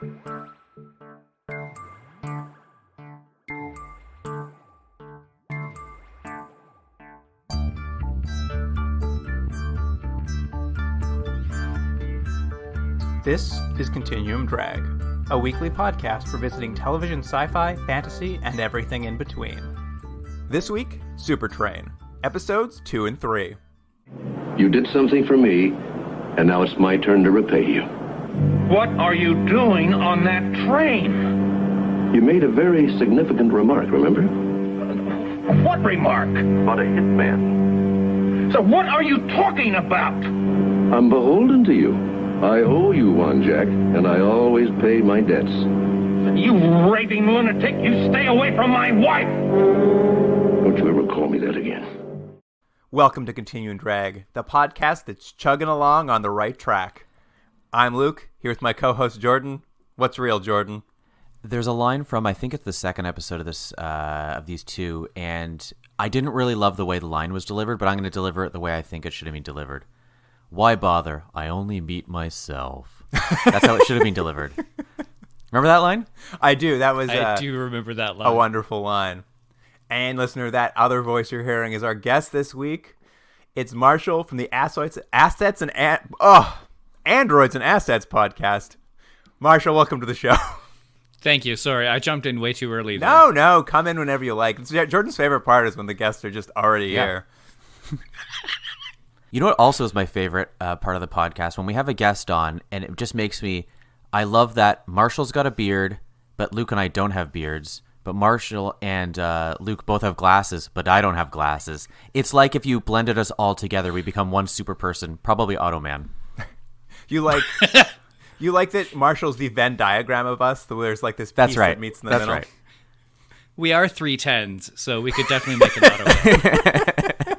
This is Continuum Drag, a weekly podcast revisiting television sci-fi, fantasy, and everything in between. This week, Supertrain, episodes 2 and 3. You did something for me, and now it's my turn to repay you. What are you doing on that train? You made a very significant remark, remember? What remark? About a hitman. So what are you talking about? I'm beholden to you. I owe you one, Jack, and I always pay my debts. You raving lunatic, you stay away from my wife! Don't you ever call me that again. Welcome to Continuum Drag, the podcast that's chugging along on the right track. I'm Luke, here with my co-host Jordan. What's real, Jordan? There's a line from, I think it's the second episode of this of these two, and I didn't really love the way the line was delivered, but I'm going to deliver it the way I think it should have been delivered. Why bother? I only meet myself. That's how it should have been delivered. Remember that line? I do. That was I do remember that line. A wonderful line. And listener, that other voice you're hearing is our guest this week. It's Marshall from the Androids and Assets podcast. Marshall, welcome to the show. Thank you. Sorry, I jumped in way too early there. No, come in whenever you like. Jordan's favorite part is when the guests are just already here. You know what also is my favorite part of the podcast? When we have a guest on, and it just makes me... I love that Marshall's got a beard, but Luke and I don't have beards. But Marshall and Luke both have glasses, but I don't have glasses. It's like if you blended us all together, we become one super person, probably Automan. You like that Marshall's the Venn diagram of us? There's like this piece that meets in the middle. That's right. We are 310s, so we could definitely make an Automan.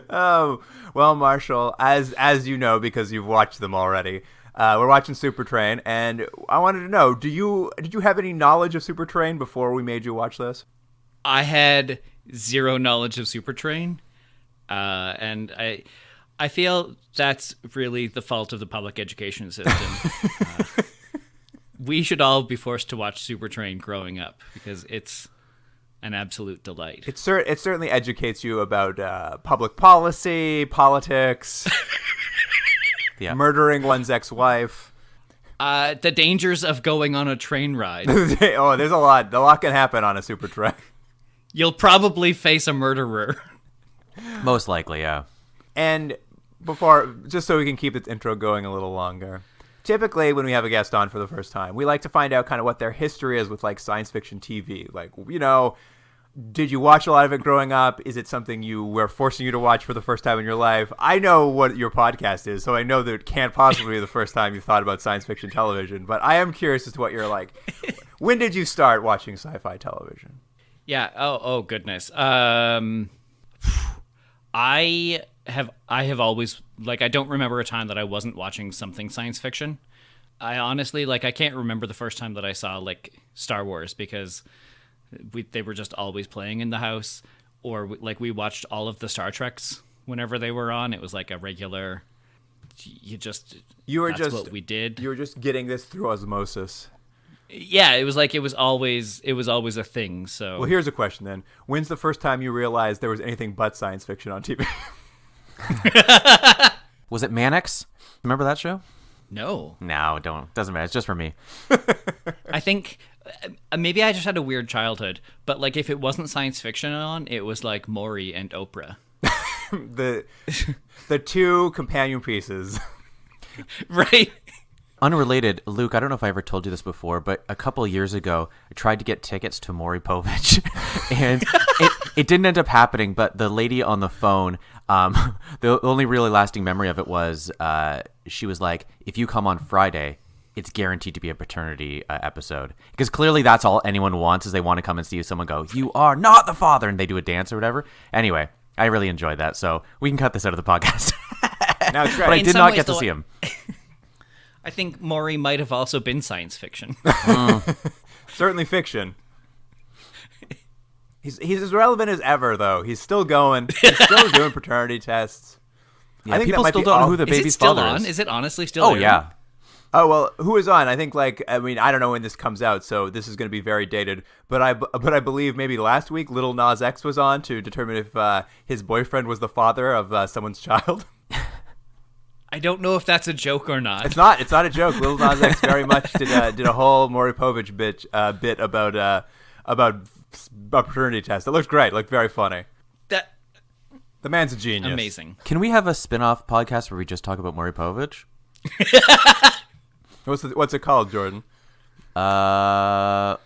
Oh, well, Marshall, as you know, because you've watched them already, we're watching Supertrain, and I wanted to know, did you have any knowledge of Supertrain before we made you watch this? I had zero knowledge of Supertrain, and I feel that's really the fault of the public education system. We should all be forced to watch Supertrain growing up, because it's an absolute delight. It certainly educates you about public policy, politics, murdering one's ex-wife. The dangers of going on a train ride. Oh, there's a lot. A lot can happen on a super train. You'll probably face a murderer. Most likely, yeah. And just so we can keep the intro going a little longer, typically when we have a guest on for the first time, we like to find out kind of what their history is with like science fiction TV. Like, did you watch a lot of it growing up? Is it something we're forcing you to watch for the first time in your life? I know what your podcast is, so I know that it can't possibly be the first time you thought about science fiction television, but I am curious as to what you're like. When did you start watching sci-fi television? Yeah. Oh goodness. I have always, I don't remember a time that I wasn't watching something science fiction. I honestly, I can't remember the first time that I saw, Star Wars, because they were just always playing in the house. Or, we watched all of the Star Treks whenever they were on. It was, a regular, that's what we did. You were just getting this through osmosis. Yeah, it was always a thing, so... Well, here's a question, then. When's the first time you realized there was anything but science fiction on TV? Was it Mannix? Remember that show? No, don't. Doesn't matter. It's just for me. I think maybe I just had a weird childhood, but if it wasn't science fiction on, it was Maury and Oprah. the two companion pieces. Right. Unrelated, Luke, I don't know if I ever told you this before, but a couple of years ago, I tried to get tickets to Maury Povich, and it didn't end up happening, but the lady on the phone, the only really lasting memory of it was she was like, if you come on Friday, it's guaranteed to be a paternity episode. Because clearly that's all anyone wants is they want to come and see someone go, you are not the father, and they do a dance or whatever. Anyway, I really enjoyed that, so we can cut this out of the podcast. No, it's great. But I did not get to see him. I think Maury might have also been science fiction. Certainly fiction. He's as relevant as ever, though. He's still going. He's still doing paternity tests. Yeah, I think people still don't know who the baby's father is. Is it honestly still Oh, airing? yeah. Oh, well, who is on? I think, I don't know when this comes out, so this is going to be very dated. But I believe maybe last week, Lil Nas X was on to determine if his boyfriend was the father of someone's child. I don't know if that's a joke or not. It's not a joke. Lil Nas X very much did a whole Maury Povich bit about a paternity test. It looked great. It looked very funny. The man's a genius. Amazing. Can we have a spin-off podcast where we just talk about Maury Povich? What's it called, Jordan? Mopovo?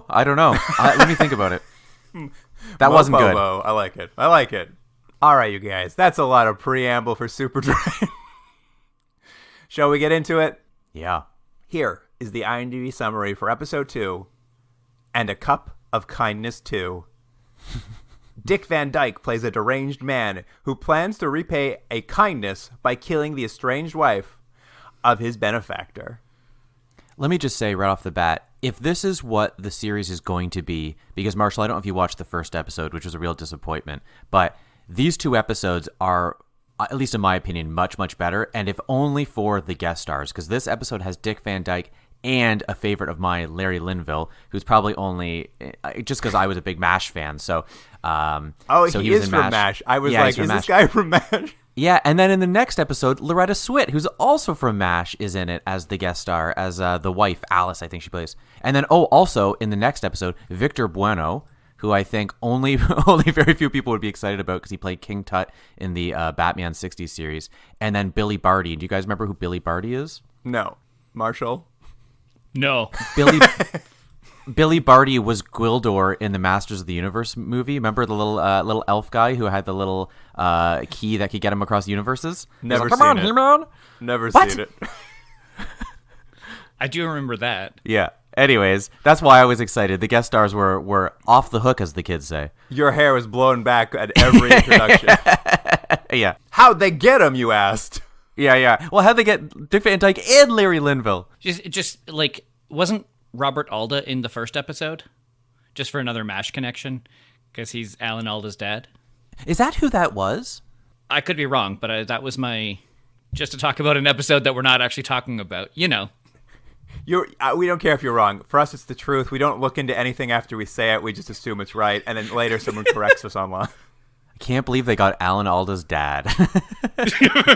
I don't know. Let me think about it. That wasn't good. I like it. All right, you guys. That's a lot of preamble for Supertrain. Shall we get into it? Yeah. Here is the IMDb summary for episode 2, and a cup of kindness too. Dick Van Dyke plays a deranged man who plans to repay a kindness by killing the estranged wife of his benefactor. Let me just say right off the bat, if this is what the series is going to be, because Marshall, I don't know if you watched the first episode, which was a real disappointment, but these 2 episodes are, at least in my opinion, much, much better, and if only for the guest stars, because this episode has Dick Van Dyke and a favorite of mine, Larry Linville, who's probably only just because I was a big MASH fan. So, so he is from MASH. I was is this guy from MASH? Yeah, and then in the next episode, Loretta Swit, who's also from MASH, is in it as the guest star, as the wife, Alice, I think she plays. And then, also in the next episode, Victor Bueno, who I think only very few people would be excited about because he played King Tut in the Batman 60s series. And then Billy Barty. Do you guys remember who Billy Barty is? No. Marshall? No. Billy Barty was Gwildor in the Masters of the Universe movie. Remember the little elf guy who had the little key that could get him across universes? Never Come seen on, it. He-Man. Never What? seen it. I do remember that. Yeah. Anyways, that's why I was excited. The guest stars were off the hook, as the kids say. Your hair was blown back at every introduction. Yeah. How'd they get him, you asked? Yeah. Well, how'd they get Dick Van Dyke and Larry Linville? Just wasn't Robert Alda in the first episode? Just for another MASH connection? Because he's Alan Alda's dad? Is that who that was? I could be wrong, but that was my... Just to talk about an episode that we're not actually talking about. You know. We don't care if you're wrong. For us, it's the truth. We don't look into anything after we say it. We just assume it's right, and then later someone corrects us online. I can't believe they got Alan Alda's dad.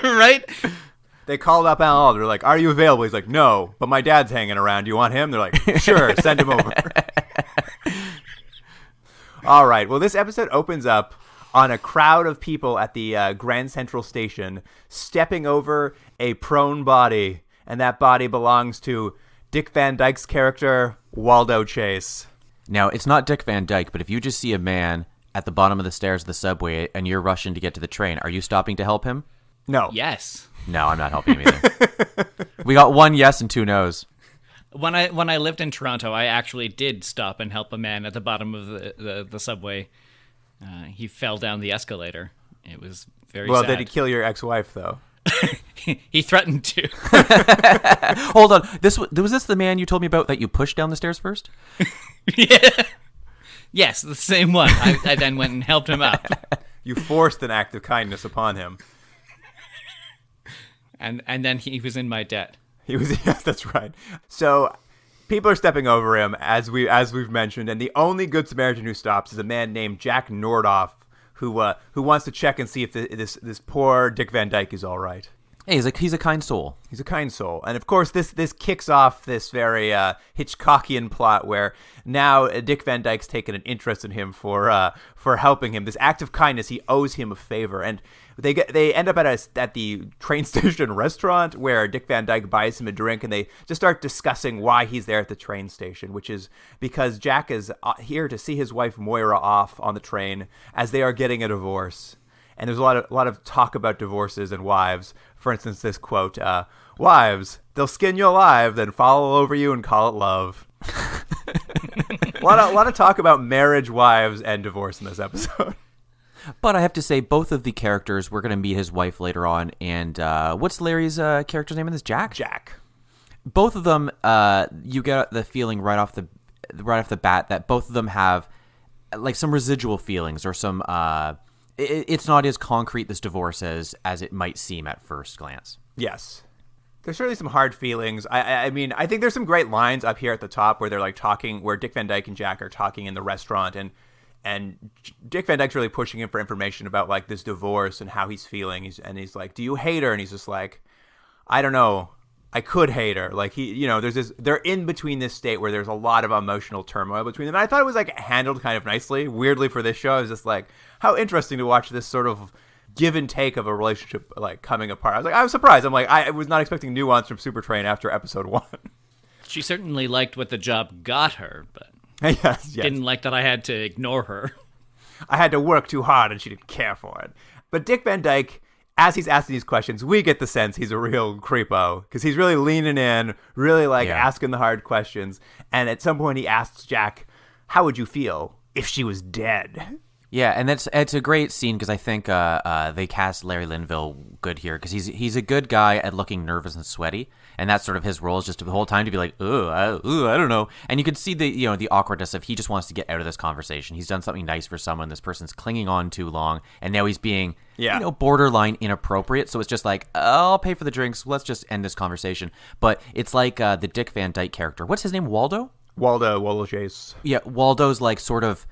Right? They called up Alan Alda. They're like, "Are you available?" He's like, "No, but my dad's hanging around. Do you want him?" They're like, "Sure, send him over." All right. Well, this episode opens up on a crowd of people at the Grand Central Station stepping over a prone body, and that body belongs to Dick Van Dyke's character, Waldo Chase. Now, it's not Dick Van Dyke, but if you just see a man at the bottom of the stairs of the subway and you're rushing to get to the train, are you stopping to help him? No. Yes. No, I'm not helping him either. We got 1 yes and 2 no's. When I lived in Toronto, I actually did stop and help a man at the bottom of the subway. He fell down the escalator. It was very sad. Did he kill your ex-wife, though? He threatened to. Hold on. Was this the man you told me about that you pushed down the stairs first? Yeah. Yes, the same one. I then went and helped him up. You forced an act of kindness upon him. And then he was in my debt. Yes, that's right. So people are stepping over him, as we've mentioned, and the only good Samaritan who stops is a man named Jack Nordoff, who wants to check and see if this poor Dick Van Dyke is all right. Hey, he's a kind soul. He's a kind soul. And of course, this kicks off this very Hitchcockian plot where now Dick Van Dyke's taken an interest in him for helping him. This act of kindness, he owes him a favor. And they end up at the train station restaurant where Dick Van Dyke buys him a drink, and they just start discussing why he's there at the train station, which is because Jack is here to see his wife Moira off on the train as they are getting a divorce. And there's a lot of talk about divorces and wives. For instance, this quote, "Wives, they'll skin you alive, then fall over you and call it love." a lot of talk about marriage, wives, and divorce in this episode. But I have to say, both of the characters, we're going to meet his wife later on. And what's Larry's character's name in this? Jack? Jack. Both of them, you get the feeling right off the bat that both of them have like some residual feelings or some... it's not as concrete, this divorce, as it might seem at first glance. Yes. There's certainly some hard feelings. I mean, I think there's some great lines up here at the top where they're like talking, where Dick Van Dyke and Jack are talking in the restaurant, and Dick Van Dyke's really pushing him for information about like this divorce and how he's feeling. He's like, "Do you hate her?" And he's just like, "I don't know. I could hate her." Like they're in between this state where there's a lot of emotional turmoil between them. And I thought it was like handled kind of nicely. Weirdly for this show, I was just like, how interesting to watch this sort of give and take of a relationship like coming apart. I was surprised. I'm like, I was not expecting nuance from Supertrain after episode 1. She certainly liked what the job got her, but yes. didn't like that I had to ignore her. I had to work too hard and she didn't care for it. But Dick Van Dyke, as he's asking these questions, we get the sense he's a real creepo because he's really leaning in, really asking the hard questions. And at some point he asks Jack, "How would you feel if she was dead?" Yeah, and it's a great scene because I think they cast Larry Linville good here because he's a good guy at looking nervous and sweaty, and that's sort of his role is just the whole time to be like, I don't know, and you can see the awkwardness of he just wants to get out of this conversation. He's done something nice for someone, this person's clinging on too long, and now he's being borderline inappropriate. So it's just like, I'll pay for the drinks, let's just end this conversation. But it's like the Dick Van Dyke character. What's his name? Waldo Chase. Yeah, Waldo's like sort of.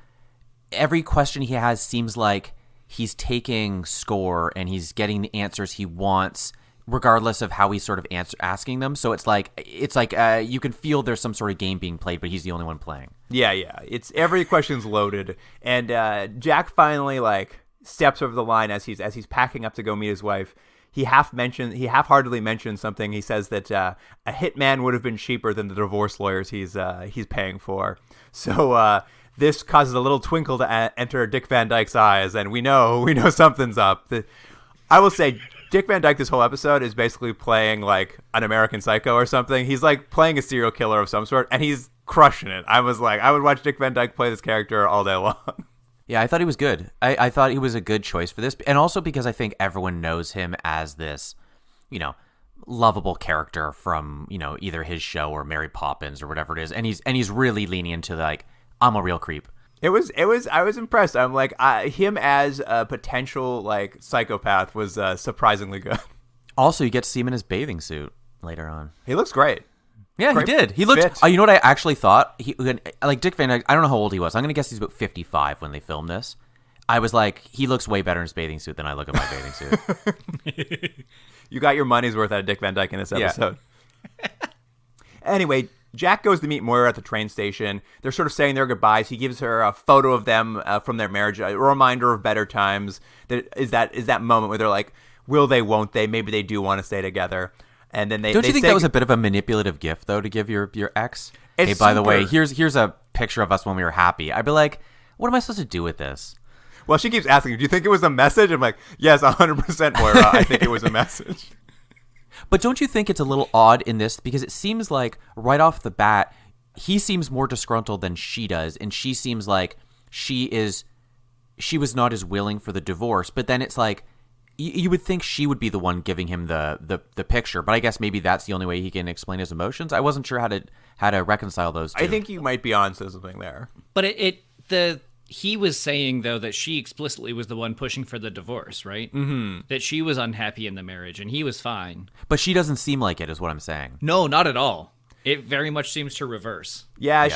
Every question he has seems like he's taking score and he's getting the answers he wants, regardless of how he's sort of asking them. So it's like you can feel there's some sort of game being played, but he's the only one playing. Yeah. It's every question's loaded, and Jack finally like steps over the line as he's packing up to go meet his wife. He half-heartedly mentions something. He says that a hitman would have been cheaper than the divorce lawyers he's paying for. So. This causes a little twinkle to enter Dick Van Dyke's eyes, and we know something's up. I will say, Dick Van Dyke this whole episode is basically playing like an American Psycho or something. He's like playing a serial killer of some sort, and he's crushing it. I was like, I would watch Dick Van Dyke play this character all day long. Yeah, I thought he was good. I thought he was a good choice for this, and also because I think everyone knows him as this, lovable character from either his show or Mary Poppins or whatever it is, and he's really leaning into like. I'm a real creep. I was impressed. I'm like, him as a potential like psychopath was surprisingly good. Also, you get to see him in his bathing suit later on. He looks great. Yeah, great he did. He looked. You know what I actually thought? Like Dick Van Dyke. I don't know how old he was. I'm gonna guess he's about 55 when they filmed this. I was like, he looks way better in his bathing suit than I look in my bathing suit. You got your money's worth out of Dick Van Dyke in this episode. Yeah. Anyway. Jack goes to meet Moira at the train station. They're sort of saying their goodbyes. He gives her a photo of them from their marriage, a reminder of better times. That is that moment where they're like, will they, won't they? Maybe they do want to stay together. And then don't you think that was a bit of a manipulative gift, though, to give your ex? Hey, by the way, here's a picture of us when we were happy. I'd be like, what am I supposed to do with this? Well, she keeps asking, do you think it was a message? I'm like, yes, 100%, Moira. I think it was a message. But don't you think it's a little odd in this? Because it seems like right off the bat, he seems more disgruntled than she does. And she seems like she was not as willing for the divorce. But then it's like, you would think she would be the one giving him the picture. But I guess maybe that's the only way he can explain his emotions. I wasn't sure how to reconcile those two. I think you might be onto something there. But he was saying, though, that she explicitly was the one pushing for the divorce, right? Mm-hmm. That she was unhappy in the marriage, and he was fine. But she doesn't seem like it, is what I'm saying. No, not at all. It very much seems to reverse. Yeah.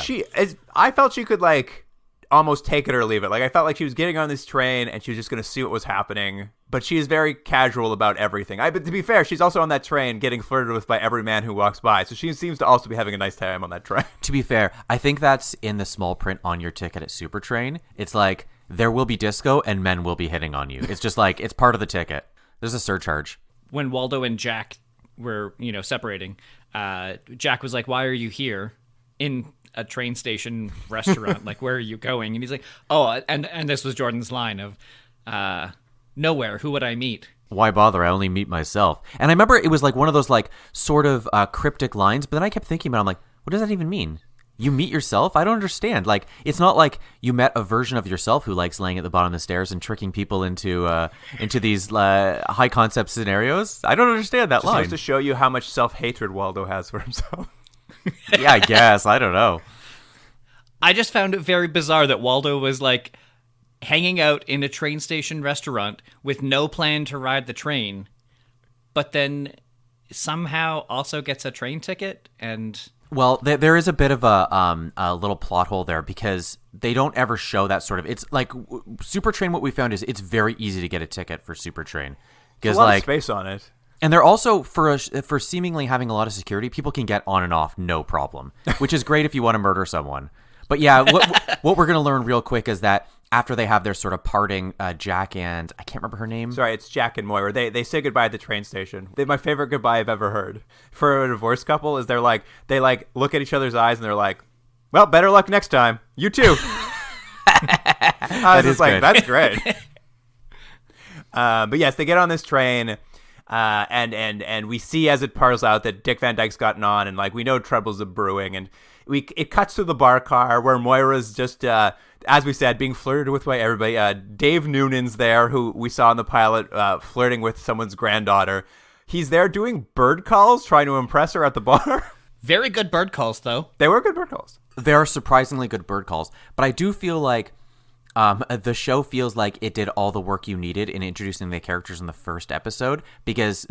I felt she could, like, almost take it or leave it. Like, I felt like she was getting on this train, and she was just going to see what was happening. But she is very casual about everything. But to be fair, she's also on that train getting flirted with by every man who walks by. So she seems to also be having a nice time on that train. To be fair, I think that's in the small print on your ticket at Supertrain. It's like, there will be disco and men will be hitting on you. It's just like, it's part of the ticket. There's a surcharge. When Waldo and Jack were, separating, Jack was like, why are you here in a train station restaurant? Like, where are you going? And he's like, oh, and this was Jordan's line of, nowhere. Who would I meet? Why bother? I only meet myself. And I remember it was like one of those like sort of cryptic lines, but then I kept thinking about it, I'm like, what does that even mean? You meet yourself? I don't understand. Like, it's not like you met a version of yourself who likes laying at the bottom of the stairs and tricking people into these high concept scenarios. I don't understand that line. Supposed to show you how much self-hatred Waldo has for himself. Yeah, I guess. I don't know. I just found it very bizarre that Waldo was like hanging out in a train station restaurant with no plan to ride the train, but then somehow also gets a train ticket, and Well, there is a bit of a little plot hole there because they don't ever show that sort of. It's like Supertrain. What we found is it's very easy to get a ticket for Supertrain There's a lot of space on it. And they're also for seemingly having a lot of security, people can get on and off no problem, which is great if you want to murder someone. But yeah, what we're gonna learn real quick is that after they have their sort of parting, Jack and I can't remember her name. Sorry, it's Jack and Moira. They say goodbye at the train station. My favorite goodbye I've ever heard for a divorced couple is they look at each other's eyes and they're like, "Well, better luck next time. You too." I was just like, good. That's great. But yes, they get on this train. And we see as it parls out that Dick Van Dyke's gotten on, and like we know trouble's brewing, and it cuts to the bar car where Moira's just as we said being flirted with by everybody. Dave Noonan's there, who we saw in the pilot flirting with someone's granddaughter. He's there doing bird calls, trying to impress her at the bar. Very good bird calls, though. They were good bird calls. They are surprisingly good bird calls, but I do feel like the show feels like it did all the work you needed in introducing the characters in the first episode, because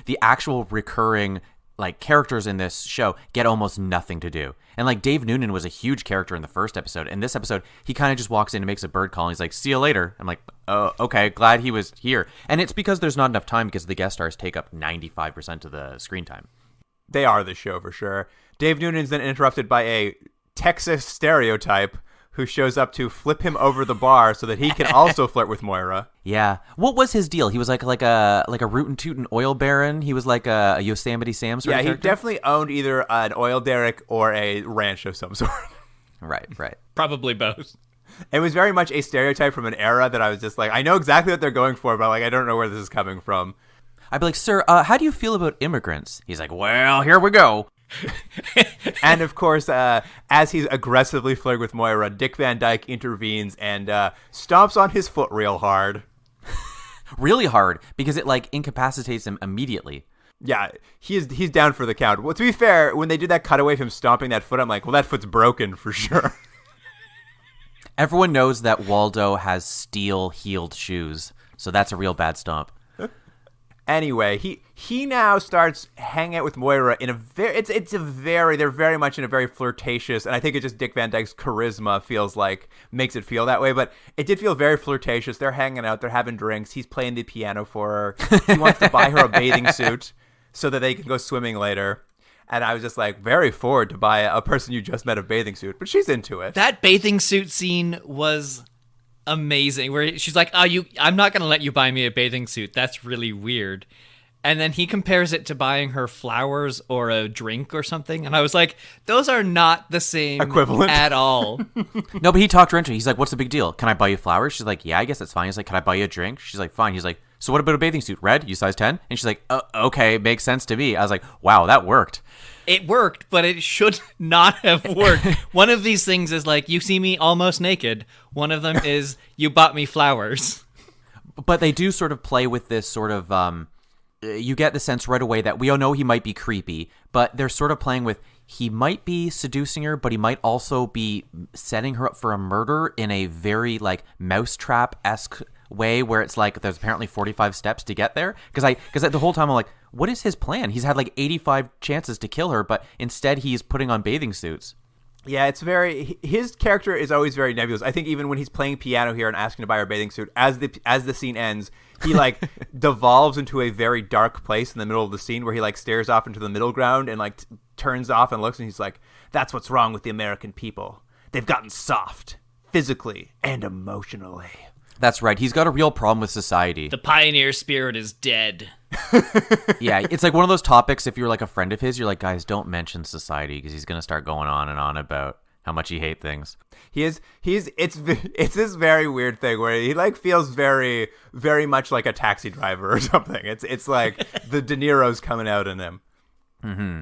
the actual recurring like characters in this show get almost nothing to do. And like Dave Noonan was a huge character in the first episode. In this episode, he kind of just walks in and makes a bird call and he's like, "See you later." I'm like, "Oh, okay, glad he was here." And it's because there's not enough time because the guest stars take up 95% of the screen time. They are the show for sure. Dave Noonan's then interrupted by a Texas stereotype who shows up to flip him over the bar so that he can also flirt with Moira. Yeah. What was his deal? He was like a rootin' tootin' oil baron. He was like a Yosemite Sam sort of character? He definitely owned either an oil derrick or a ranch of some sort. Right. Probably both. It was very much a stereotype from an era that I was just like, I know exactly what they're going for, but like I don't know where this is coming from. I'd be like, "Sir, how do you feel about immigrants?" He's like, "Well, here we go." And of course, as he's aggressively flirting with Moira, Dick Van Dyke intervenes and stomps on his foot real hard. Really hard, because it like incapacitates him immediately. Yeah, he's down for the count. Well, to be fair, when they did that cutaway of him stomping that foot, I'm like, well, that foot's broken for sure. Everyone knows that Waldo has steel-heeled shoes, so that's a real bad stomp. Anyway, he now starts hanging out with Moira in a very they're very much in a very flirtatious, and I think it's just Dick Van Dyke's charisma makes it feel that way, but it did feel very flirtatious. They're hanging out, they're having drinks, he's playing the piano for her. He wants to buy her a bathing suit so that they can go swimming later. And I was just like, very forward to buy a person you just met a bathing suit, but she's into it. That bathing suit scene was amazing, where she's like, I'm not gonna let you buy me a bathing suit, that's really weird. And then he compares it to buying her flowers or a drink or something, and I was like, those are not the same equivalent at all. No, but he talked her into it. He's like, "What's the big deal? Can I buy you flowers?" She's like, "Yeah, I guess that's fine." He's like, "Can I buy you a drink?" She's like, "Fine." He's like, "So what about a bathing suit? Red? You size 10?" And she's like, "Okay, makes sense to me." I was like, wow, that worked. It worked, but it should not have worked. One of these things is like, you see me almost naked. One of them is, you bought me flowers. But they do sort of play with this sort of, you get the sense right away that we all know he might be creepy, but they're sort of playing with, he might be seducing her, but he might also be setting her up for a murder in a very like mousetrap-esque way, where it's like there's apparently 45 steps to get there. Because the whole time I'm like, what is his plan? He's had like 85 chances to kill her, but instead he's putting on bathing suits. Yeah, his character is always very nebulous. I think even when he's playing piano here and asking to buy her bathing suit, as the scene ends, he like devolves into a very dark place in the middle of the scene where he like stares off into the middle ground and like turns off and looks, and he's like, "That's what's wrong with the American people. They've gotten soft, physically and emotionally." That's right. He's got a real problem with society. The pioneer spirit is dead. Yeah, it's like one of those topics, if you're like a friend of his, you're like, "Guys, don't mention society," because he's going to start going on and on about how much he hates things. It's this very weird thing where he like feels very, very much like a taxi driver or something. It's like the De Niro's coming out in him. Mm-hmm.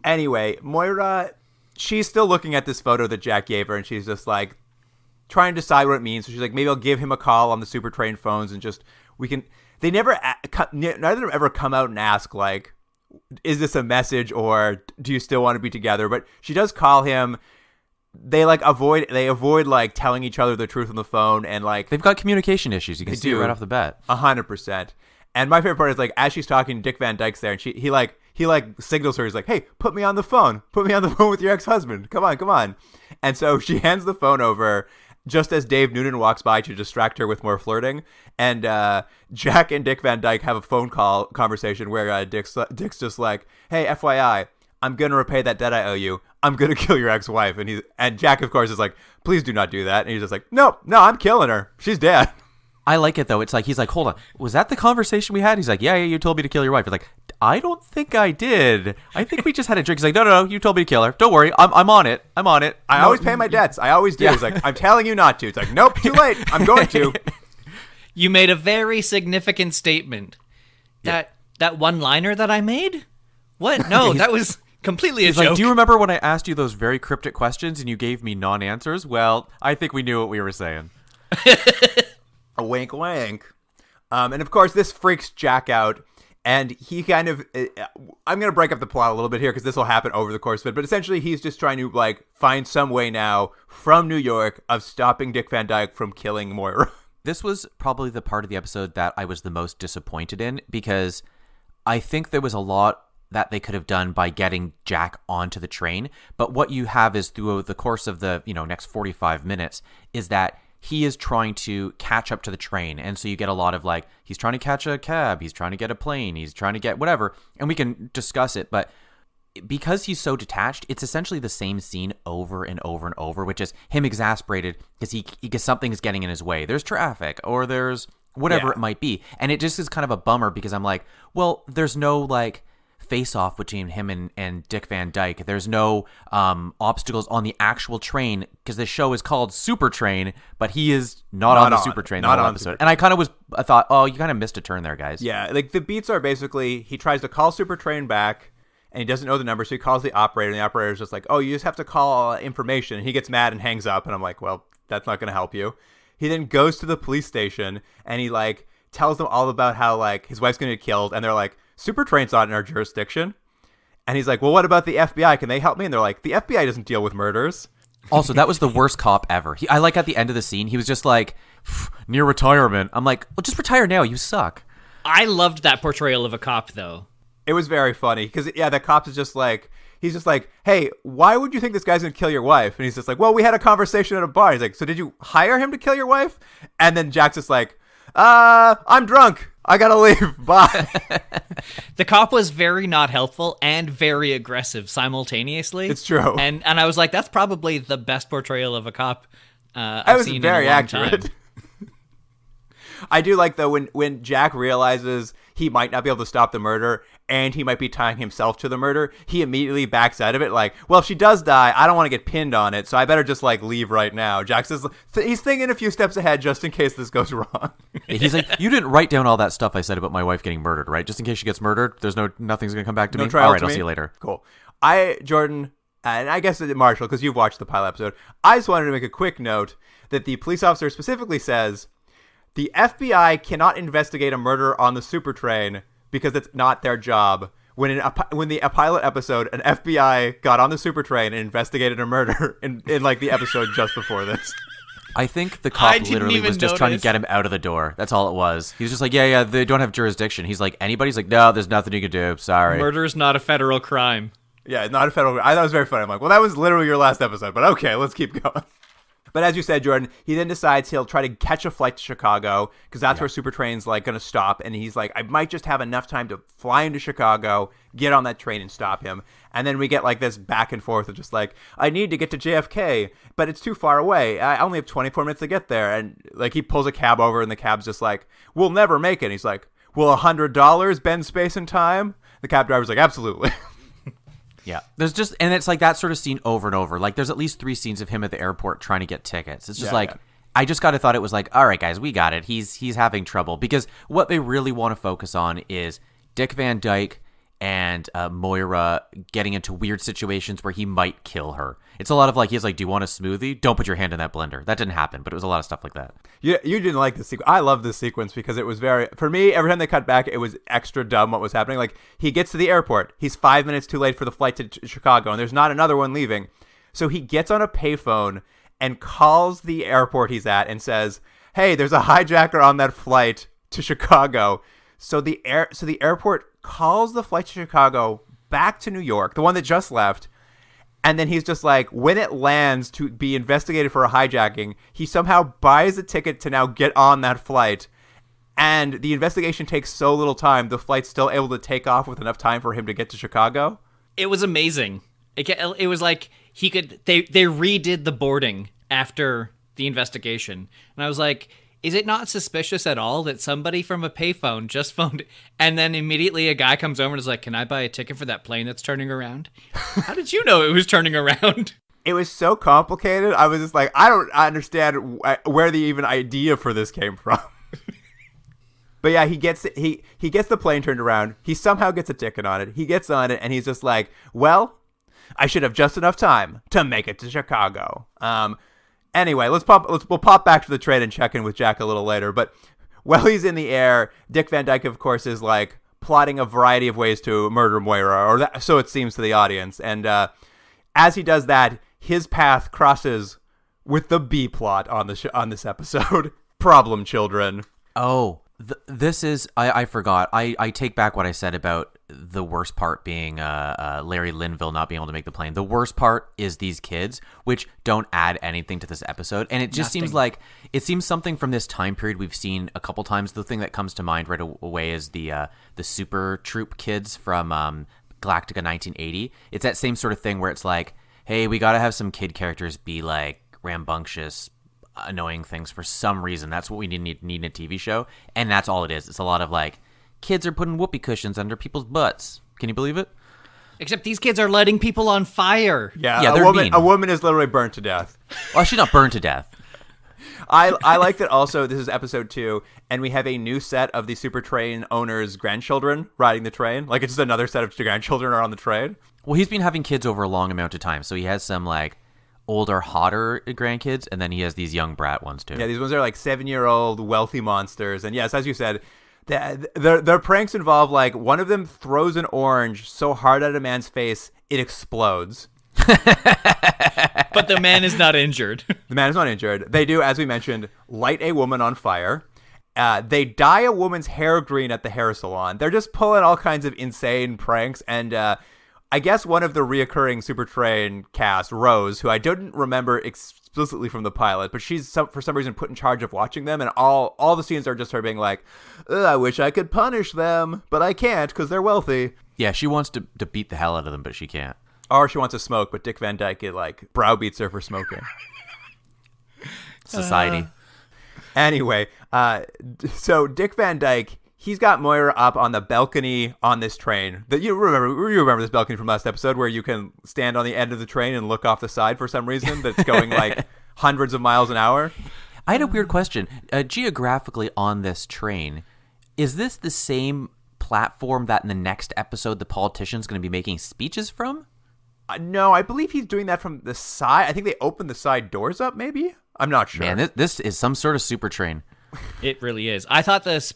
Anyway, Moira, she's still looking at this photo that Jack gave her, and she's just like trying to decide what it means. So she's like, maybe I'll give him a call on the Supertrain phones and just they never neither of them ever come out and ask like, is this a message or do you still want to be together? But she does call him. They avoid like telling each other the truth on the phone, and like they've got communication issues. You can see it right off the bat. 100%. And my favorite part is like as she's talking, Dick Van Dyke's there, and he signals her. He's like, "Hey, put me on the phone. Put me on the phone with your ex-husband. Come on, come on." And so she hands the phone over just as Dave Noonan walks by to distract her with more flirting. And Jack and Dick Van Dyke have a phone call conversation where Dick's just like, "Hey, FYI, I'm gonna repay that debt I owe you. I'm gonna kill your ex-wife." And Jack, of course, is like, "Please do not do that." And he's just like, "No, I'm killing her. She's dead." I like it though. It's like he's like, hold on, was that the conversation we had? He's like, yeah, you told me to kill your wife. You're like, I don't think I did. I think we just had a drink. He's like, no, you told me to kill her. Don't worry, I'm on it. I always pay my debts. I always do. Yeah. He's like, I'm telling you not to. It's like, nope, too late. I'm going to. You made a very significant statement. That one-liner that I made? What? No, that was completely a joke. Like, do you remember when I asked you those very cryptic questions and you gave me non-answers? Well, I think we knew what we were saying. A wink, wink. And of course, this freaks Jack out. And he kind of, I'm going to break up the plot a little bit here because this will happen over the course of it. But essentially, he's just trying to like find some way now from New York of stopping Dick Van Dyke from killing Moira. This was probably the part of the episode that I was the most disappointed in because I think there was a lot that they could have done by getting Jack onto the train. But what you have is through the course of the next 45 minutes is that he is trying to catch up to the train. And so you get a lot of like, he's trying to catch a cab, he's trying to get a plane, he's trying to get whatever. And we can discuss it. But because he's so detached, it's essentially the same scene over and over and over, which is him exasperated because he something is getting in his way. There's traffic or there's whatever it might be. And it just is kind of a bummer because I'm like, well, there's no like face-off between him and Dick Van Dyke. There's no obstacles on the actual train because the show is called Supertrain, but he is not on the Supertrain the whole episode. And I thought, oh, you kind of missed a turn there, guys. Yeah, like the beats are basically he tries to call Supertrain back and he doesn't know the number, so he calls the operator, and the operator's just like, oh, you just have to call information. And he gets mad and hangs up, and I'm like, well, that's not going to help you. He then goes to the police station and he like tells them all about how like his wife's going to get killed, and they're like, Supertrain's not in our jurisdiction. And he's like, well, what about the FBI? Can they help me? And they're like, the FBI doesn't deal with murders. Also, that was the worst cop ever. I like at the end of the scene, he was just like, near retirement. I'm like, well, just retire now. You suck. I loved that portrayal of a cop, though. It was very funny because, the cop is just like, he's just like, hey, why would you think this guy's going to kill your wife? And he's just like, well, we had a conversation at a bar. He's like, so did you hire him to kill your wife? And then Jack's just like, I'm drunk. I gotta leave. Bye. The cop was very not helpful and very aggressive simultaneously. It's true. And I was like, that's probably the best portrayal of a cop I've seen very in a long accurate. time. I do like, though, when Jack realizes he might not be able to stop the murder and he might be tying himself to the murder, he immediately backs out of it like, well, if she does die, I don't want to get pinned on it, so I better just like leave right now. Jack says he's thinking a few steps ahead just in case this goes wrong. He's like, you didn't write down all that stuff I said about my wife getting murdered, right? Just in case she gets murdered, nothing's going to come back to me? All right, I'll see you later. Cool. Jordan, and I guess Marshall, because you've watched the pilot episode, I just wanted to make a quick note that the police officer specifically says, the FBI cannot investigate a murder on the Supertrain because it's not their job. When the pilot episode, an FBI got on the Supertrain and investigated a murder in like the episode just before this. I think the cop literally was just trying to get him out of the door. That's all it was. He was just like, yeah, they don't have jurisdiction. He's like, anybody's like, no, there's nothing you can do. Sorry. Murder is not a federal crime. Yeah, not a federal. I thought it was very funny. I'm like, well, that was literally your last episode, but okay, let's keep going. But as you said, Jordan, he then decides he'll try to catch a flight to Chicago because that's where Supertrain's like going to stop. And he's like, I might just have enough time to fly into Chicago, get on that train and stop him. And then we get like this back and forth of just like, I need to get to JFK, but it's too far away. I only have 24 minutes to get there. And like he pulls a cab over and the cab's just like, we'll never make it. And he's like, will $100 bend space and time? The cab driver's like, absolutely. Yeah, and it's like that sort of scene over and over. Like there's at least 3 scenes of him at the airport trying to get tickets. It's just I just thought it was like, all right, guys, we got it. He's having trouble because what they really want to focus on is Dick Van Dyke and Moira getting into weird situations where he might kill her. It's a lot of like, he's like, do you want a smoothie? Don't put your hand in that blender. That didn't happen, but it was a lot of stuff like that. Yeah, you didn't like this sequence. I love this sequence because it was for me, every time they cut back, it was extra dumb what was happening. Like, he gets to the airport. He's 5 minutes too late for the flight to Chicago, and there's not another one leaving. So he gets on a payphone and calls the airport he's at and says, hey, there's a hijacker on that flight to Chicago. So the airport calls the flight to Chicago back to New York, the one that just left. And then he's just like, when it lands to be investigated for a hijacking, he somehow buys a ticket to now get on that flight. And the investigation takes so little time, the flight's still able to take off with enough time for him to get to Chicago. It was amazing. It was like they redid the boarding after the investigation. And I was like, is it not suspicious at all that somebody from a payphone just phoned, and then immediately a guy comes over and is like, can I buy a ticket for that plane that's turning around? How did you know it was turning around? It was so complicated. I was just like, I don't understand where the even idea for this came from. But yeah, he gets the plane turned around. He somehow gets a ticket on it. He gets on it, and he's just like, well, I should have just enough time to make it to Chicago. Anyway, we'll pop back to the train and check in with Jack a little later. But while he's in the air, Dick Van Dyke, of course, is like plotting a variety of ways to murder Moira, or so it seems to the audience. And as he does that, his path crosses with the B plot on this episode. Problem children. Oh, this is I forgot. I take back what I said about the worst part being Larry Linville not being able to make the plane. The worst part is these kids, which don't add anything to this episode. And it just seems like something from this time period we've seen a couple times. The thing that comes to mind right away is the Super Troop kids from Galactica 1980. It's that same sort of thing where it's like, hey, we got to have some kid characters be like rambunctious, annoying things for some reason. That's what we need in a TV show. And that's all it is. It's a lot of like, kids are putting whoopee cushions under people's butts. Can you believe it? Except these kids are lighting people on fire. Yeah, they're mean. A woman is literally burnt to death. Well, she's not burned to death. I like that also this is episode 2, and we have a new set of the Supertrain owner's grandchildren riding the train. Like, it's just another set of grandchildren are on the train. Well, he's been having kids over a long amount of time, so he has some, like, older, hotter grandkids, and then he has these young brat ones, too. Yeah, these ones are, like, 7-year-old wealthy monsters. And yes, as you said, their pranks involve, like, one of them throws an orange so hard at a man's face, it explodes. But the man is not injured. The man is not injured. They do, as we mentioned, light a woman on fire. They dye a woman's hair green at the hair salon. They're just pulling all kinds of insane pranks. And I guess one of the reoccurring Supertrain cast, Rose, who I didn't remember explicitly from the pilot, but she's for some reason put in charge of watching them. And all the scenes are just her being like, I wish I could punish them, but I can't because they're wealthy. Yeah, she wants to beat the hell out of them, but she can't. Or she wants to smoke, but Dick Van Dyke, like, browbeats her for smoking. Society. Anyway, so Dick Van Dyke, he's got Moira up on the balcony on this train. You remember this balcony from last episode where you can stand on the end of the train and look off the side for some reason that's going like hundreds of miles an hour? I had a weird question. Geographically on this train, is this the same platform that in the next episode the politician's going to be making speeches from? No, I believe he's doing that from the side. I think they open the side doors up, maybe? I'm not sure. Man, this is some sort of super train. It really is. I thought the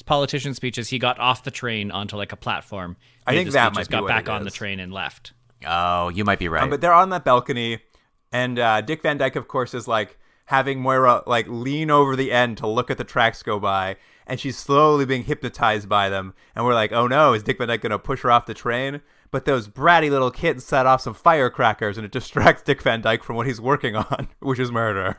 politician speeches, he got off the train onto like a platform. I think that might be got what back it on is. the train and left. Oh, you might be right. But they're on that balcony, and Dick Van Dyke, of course, is like having Moira like lean over the end to look at the tracks go by, and she's slowly being hypnotized by them. And we're like, oh no, is Dick Van Dyke going to push her off the train? But those bratty little kids set off some firecrackers, and it distracts Dick Van Dyke from what he's working on, which is murder.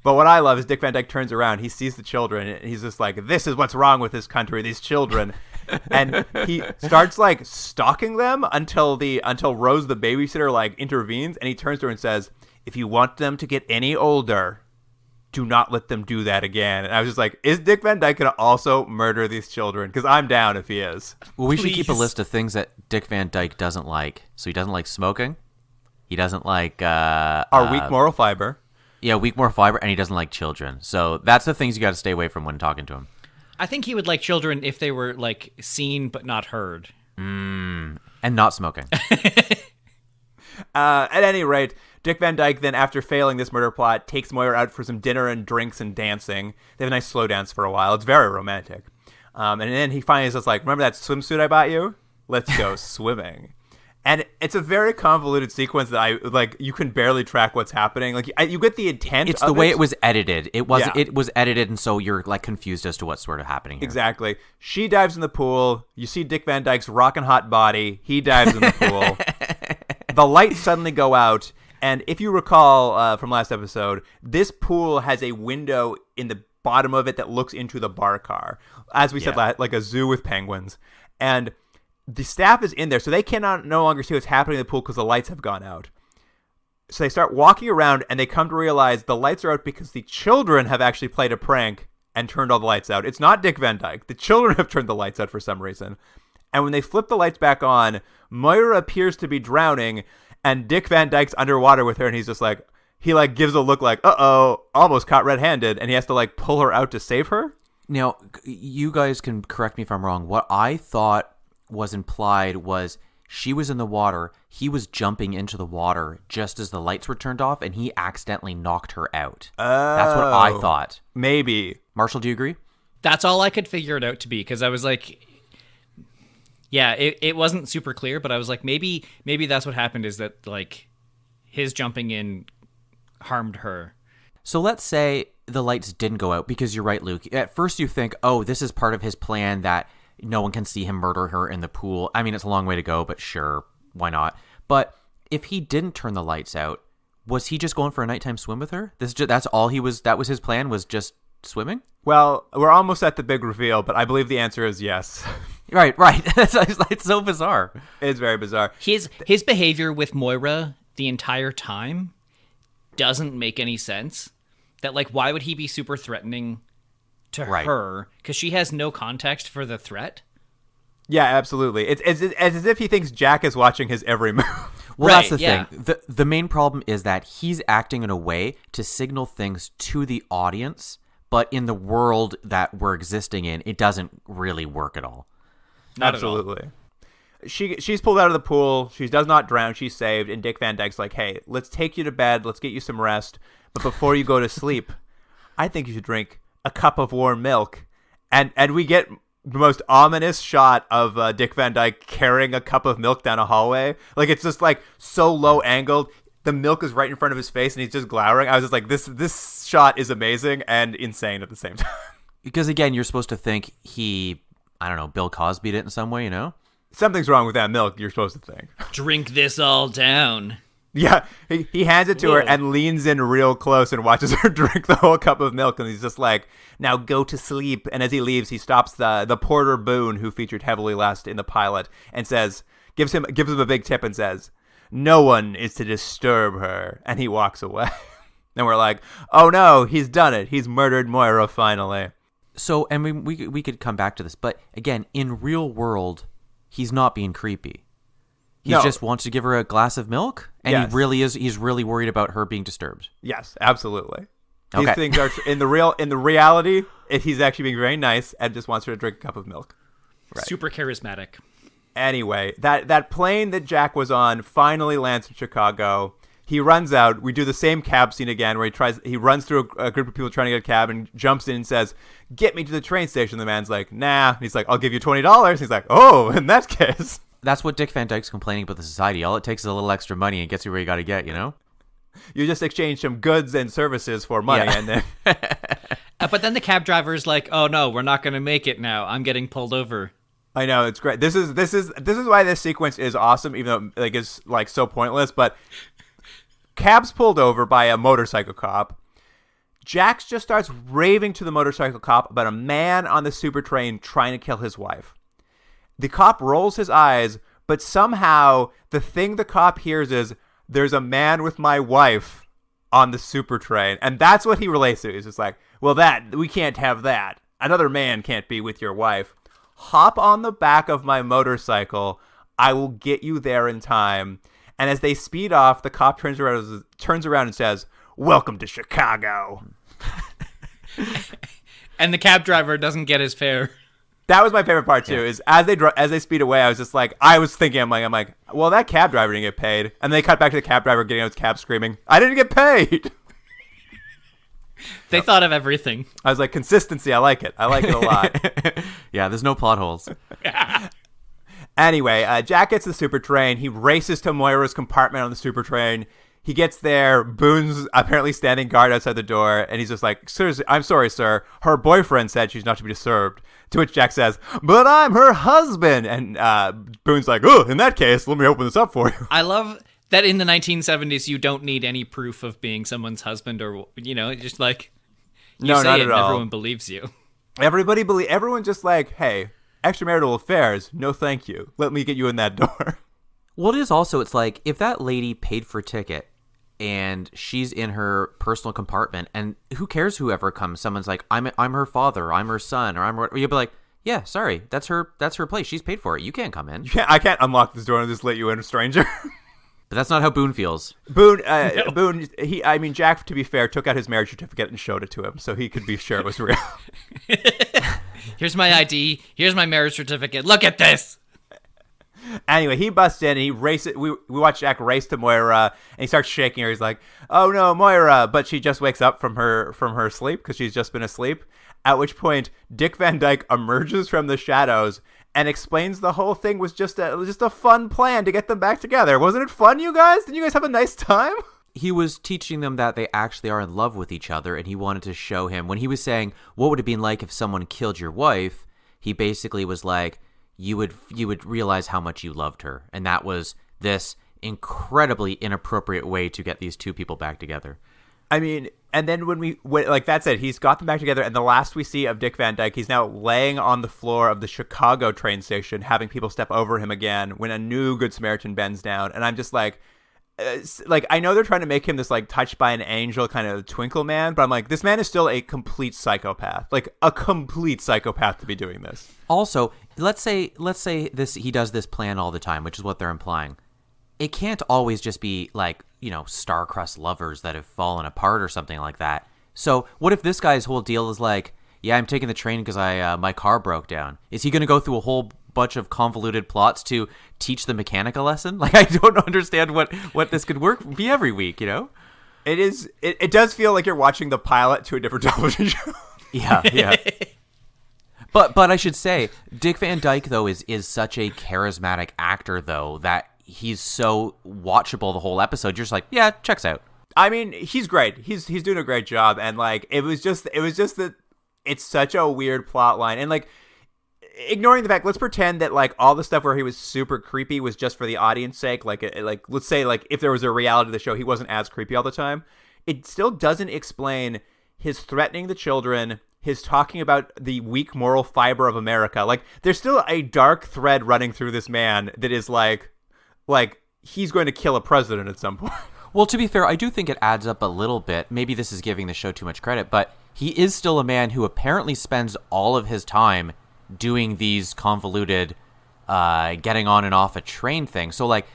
But what I love is Dick Van Dyke turns around, he sees the children, and he's just like, this is what's wrong with this country, these children. And he starts like stalking them until Rose, the babysitter, like intervenes, and he turns to her and says, if you want them to get any older, do not let them do that again. And I was just like, is Dick Van Dyke going to also murder these children? Because I'm down if he is. Well, we should keep a list of things that Dick Van Dyke doesn't like. So he doesn't like smoking. He doesn't like... Our weak moral fiber. Yeah, weak moral fiber, and he doesn't like children. So that's the things you got to stay away from when talking to him. I think he would like children if they were like seen but not heard. And not smoking. At any rate, Dick Van Dyke then, after failing this murder plot, takes Moira out for some dinner and drinks and dancing. They have a nice slow dance for a while. It's very romantic. And then he finally is just like, remember that swimsuit I bought you? Let's go swimming. And it's a very convoluted sequence that you can barely track what's happening. Like you get the intent. It's the way it was edited. It was edited, and so you're like confused as to what's sort of happening here. Exactly. She dives in the pool. You see Dick Van Dyke's rockin' hot body. He dives in the pool. The lights suddenly go out, and if you recall from last episode, this pool has a window in the bottom of it that looks into the bar car. As we said, like a zoo with penguins. And the staff is in there, so they cannot no longer see what's happening in the pool because the lights have gone out. So they start walking around, and they come to realize the lights are out because the children have actually played a prank and turned all the lights out. It's not Dick Van Dyke. The children have turned the lights out for some reason. And when they flip the lights back on, Moira appears to be drowning, and Dick Van Dyke's underwater with her, and he's just like, he like gives a look like, uh-oh, almost caught red-handed, and he has to like pull her out to save her. Now, you guys can correct me if I'm wrong. What I thought was implied was she was in the water, he was jumping into the water just as the lights were turned off, and he accidentally knocked her out. That's what I thought. Maybe. Marshall, do you agree? That's all I could figure it out to be, because I was like, yeah, it wasn't super clear, but I was like, maybe that's what happened, is that like his jumping in harmed her. So let's say the lights didn't go out, because you're right, Luke. At first you think, oh, this is part of his plan that no one can see him murder her in the pool. I mean, it's a long way to go, but sure, why not? But if he didn't turn the lights out, was he just going for a nighttime swim with her? That's all he was. That was his plan, was just swimming? Well, we're almost at the big reveal, but I believe the answer is yes. Right. It's so bizarre. It's very bizarre. His behavior with Moira the entire time doesn't make any sense. That like, why would he be super threatening to her? Because she has no context for the threat. Yeah, absolutely. It's as if he thinks Jack is watching his every move. Well, that's the thing. The main problem is that he's acting in a way to signal things to the audience, but in the world that we're existing in, it doesn't really work at all. Not Absolutely. at all. She's pulled out of the pool. She does not drown. She's saved. And Dick Van Dyke's like, hey, let's take you to bed. Let's get you some rest. But before you go to sleep, I think you should drink a cup of warm milk. And we get the most ominous shot of Dick Van Dyke carrying a cup of milk down a hallway. Like, it's just like so low angled. The milk is right in front of his face, and he's just glowering. I was just like, this shot is amazing and insane at the same time. Because again, you're supposed to think Bill Cosby'd it in some way, you know? Something's wrong with that milk, you're supposed to think. Drink this all down. Yeah, he hands it to her and leans in real close and watches her drink the whole cup of milk, and he's just like, now go to sleep. And as he leaves, he stops the Porter Boone, who featured heavily last in the pilot, and gives him a big tip and says, no one is to disturb her. And he walks away. And we're like, oh no, he's done it. He's murdered Moira finally. So, and we could come back to this, but again, in real world, he's not being creepy. He just wants to give her a glass of milk, and yes. He's really worried about her being disturbed. Yes, absolutely. Okay. These things are in the reality. He's actually being very nice and just wants her to drink a cup of milk. Right. Super charismatic. Anyway, that plane that Jack was on finally lands in Chicago. He runs out. We do the same cab scene again, where he runs through a group of people trying to get a cab and jumps in and says, "Get me to the train station." The man's like, "Nah." And he's like, "I'll give you $20." He's like, "Oh, in that case." That's what Dick Van Dyke's complaining about the society. All it takes is a little extra money and gets you where you got to get, you know? You just exchange some goods and services for money, and then. But then the cab driver's like, "Oh no, we're not going to make it now. I'm getting pulled over." I know, it's great. This is why this sequence is awesome, even though it's like so pointless. But cab's pulled over by a motorcycle cop. Jax just starts raving to the motorcycle cop about a man on the Supertrain trying to kill his wife. The cop rolls his eyes, but somehow the thing the cop hears is, "There's a man with my wife on the Supertrain," and that's what he relates to. He's just like, "Well, we can't have that. Another man can't be with your wife. Hop on the back of my motorcycle. I will get you there in time." And as they speed off, the cop turns around and says, "Welcome to Chicago." And the cab driver doesn't get his fare. That was my favorite part too. Is as they speed away, I was just like, I'm like, well, that cab driver didn't get paid. And they cut back to the cab driver getting out his cab, screaming, "I didn't get paid." They thought of everything. I was like, consistency. I like it a lot. Yeah, there's no plot holes. And Anyway, Jack gets the Supertrain. He races to Moira's compartment on the Supertrain. He gets there. Boone's apparently standing guard outside the door, and he's just like, "Sir, I'm sorry, sir. Her boyfriend said she's not to be disturbed." To which Jack says, "But I'm her husband." And Boone's like, "Oh, in that case, let me open this up for you." I love that in the 1970s, you don't need any proof of being someone's husband or, just like, you say not it at and all. everyone believes you. Everyone just like, "Hey, extramarital affairs, no thank you. Let me get you in that door." Well, it is also, it's like, if that lady paid for a ticket and she's in her personal compartment, and who cares whoever comes, someone's like, I'm her father, I'm her son, or you'll be like, yeah, sorry, that's her place. She's paid for it. You can't come in. I can't unlock this door and just let you in, a stranger. But that's not how Boone feels. Boone, Jack, to be fair, took out his marriage certificate and showed it to him, so he could be sure it was real. Here's my ID. Here's my marriage certificate. Look at this. Anyway, he busts in and he races. We watch Jack race to Moira, and he starts shaking her. He's like, "Oh no, Moira!" But she just wakes up from her sleep because she's just been asleep. At which point, Dick Van Dyke emerges from the shadows and explains the whole thing was just a fun plan to get them back together. Wasn't it fun, you guys? Didn't you guys have a nice time? He was teaching them that they actually are in love with each other, and he wanted to show him, when he was saying, what would it have been like if someone killed your wife, he basically was like, you would realize how much you loved her. And that was this incredibly inappropriate way to get these two people back together. I mean, and then when like that said, he's got them back together, and the last we see of Dick Van Dyke, he's now laying on the floor of the Chicago train station, having people step over him again when a new Good Samaritan bends down. And I'm just like, I know they're trying to make him this like touched by an angel kind of twinkle man, but I'm like, this man is still a complete psychopath, like a complete psychopath to be doing this. Also, let's say this, he does this plan all the time, which is what they're implying. It can't always just be like, star-crossed lovers that have fallen apart or something like that. So what if this guy's whole deal is like, yeah, I'm taking the train because my car broke down. Is he going to go through a whole bunch of convoluted plots to teach the mechanic a lesson? Like, I don't understand what this could be every week, It is. It does feel like you're watching the pilot to a different television show. Yeah. But I should say, Dick Van Dyke, though, is such a charismatic actor, though, that he's so watchable the whole episode. You're just like, yeah, checks out. I mean, he's great. He's doing a great job, and like it was just that it's such a weird plot line, and like ignoring the fact, let's pretend that like all the stuff where he was super creepy was just for the audience sake. Like let's say like if there was a reality to the show, he wasn't as creepy all the time. It still doesn't explain his threatening the children, his talking about the weak moral fiber of America. Like there's still a dark thread running through this man that is like he's going to kill a president at some point. Well, to be fair, I do think it adds up a little bit. Maybe this is giving the show too much credit, but he is still a man who apparently spends all of his time doing these convoluted getting on and off a train thing. So like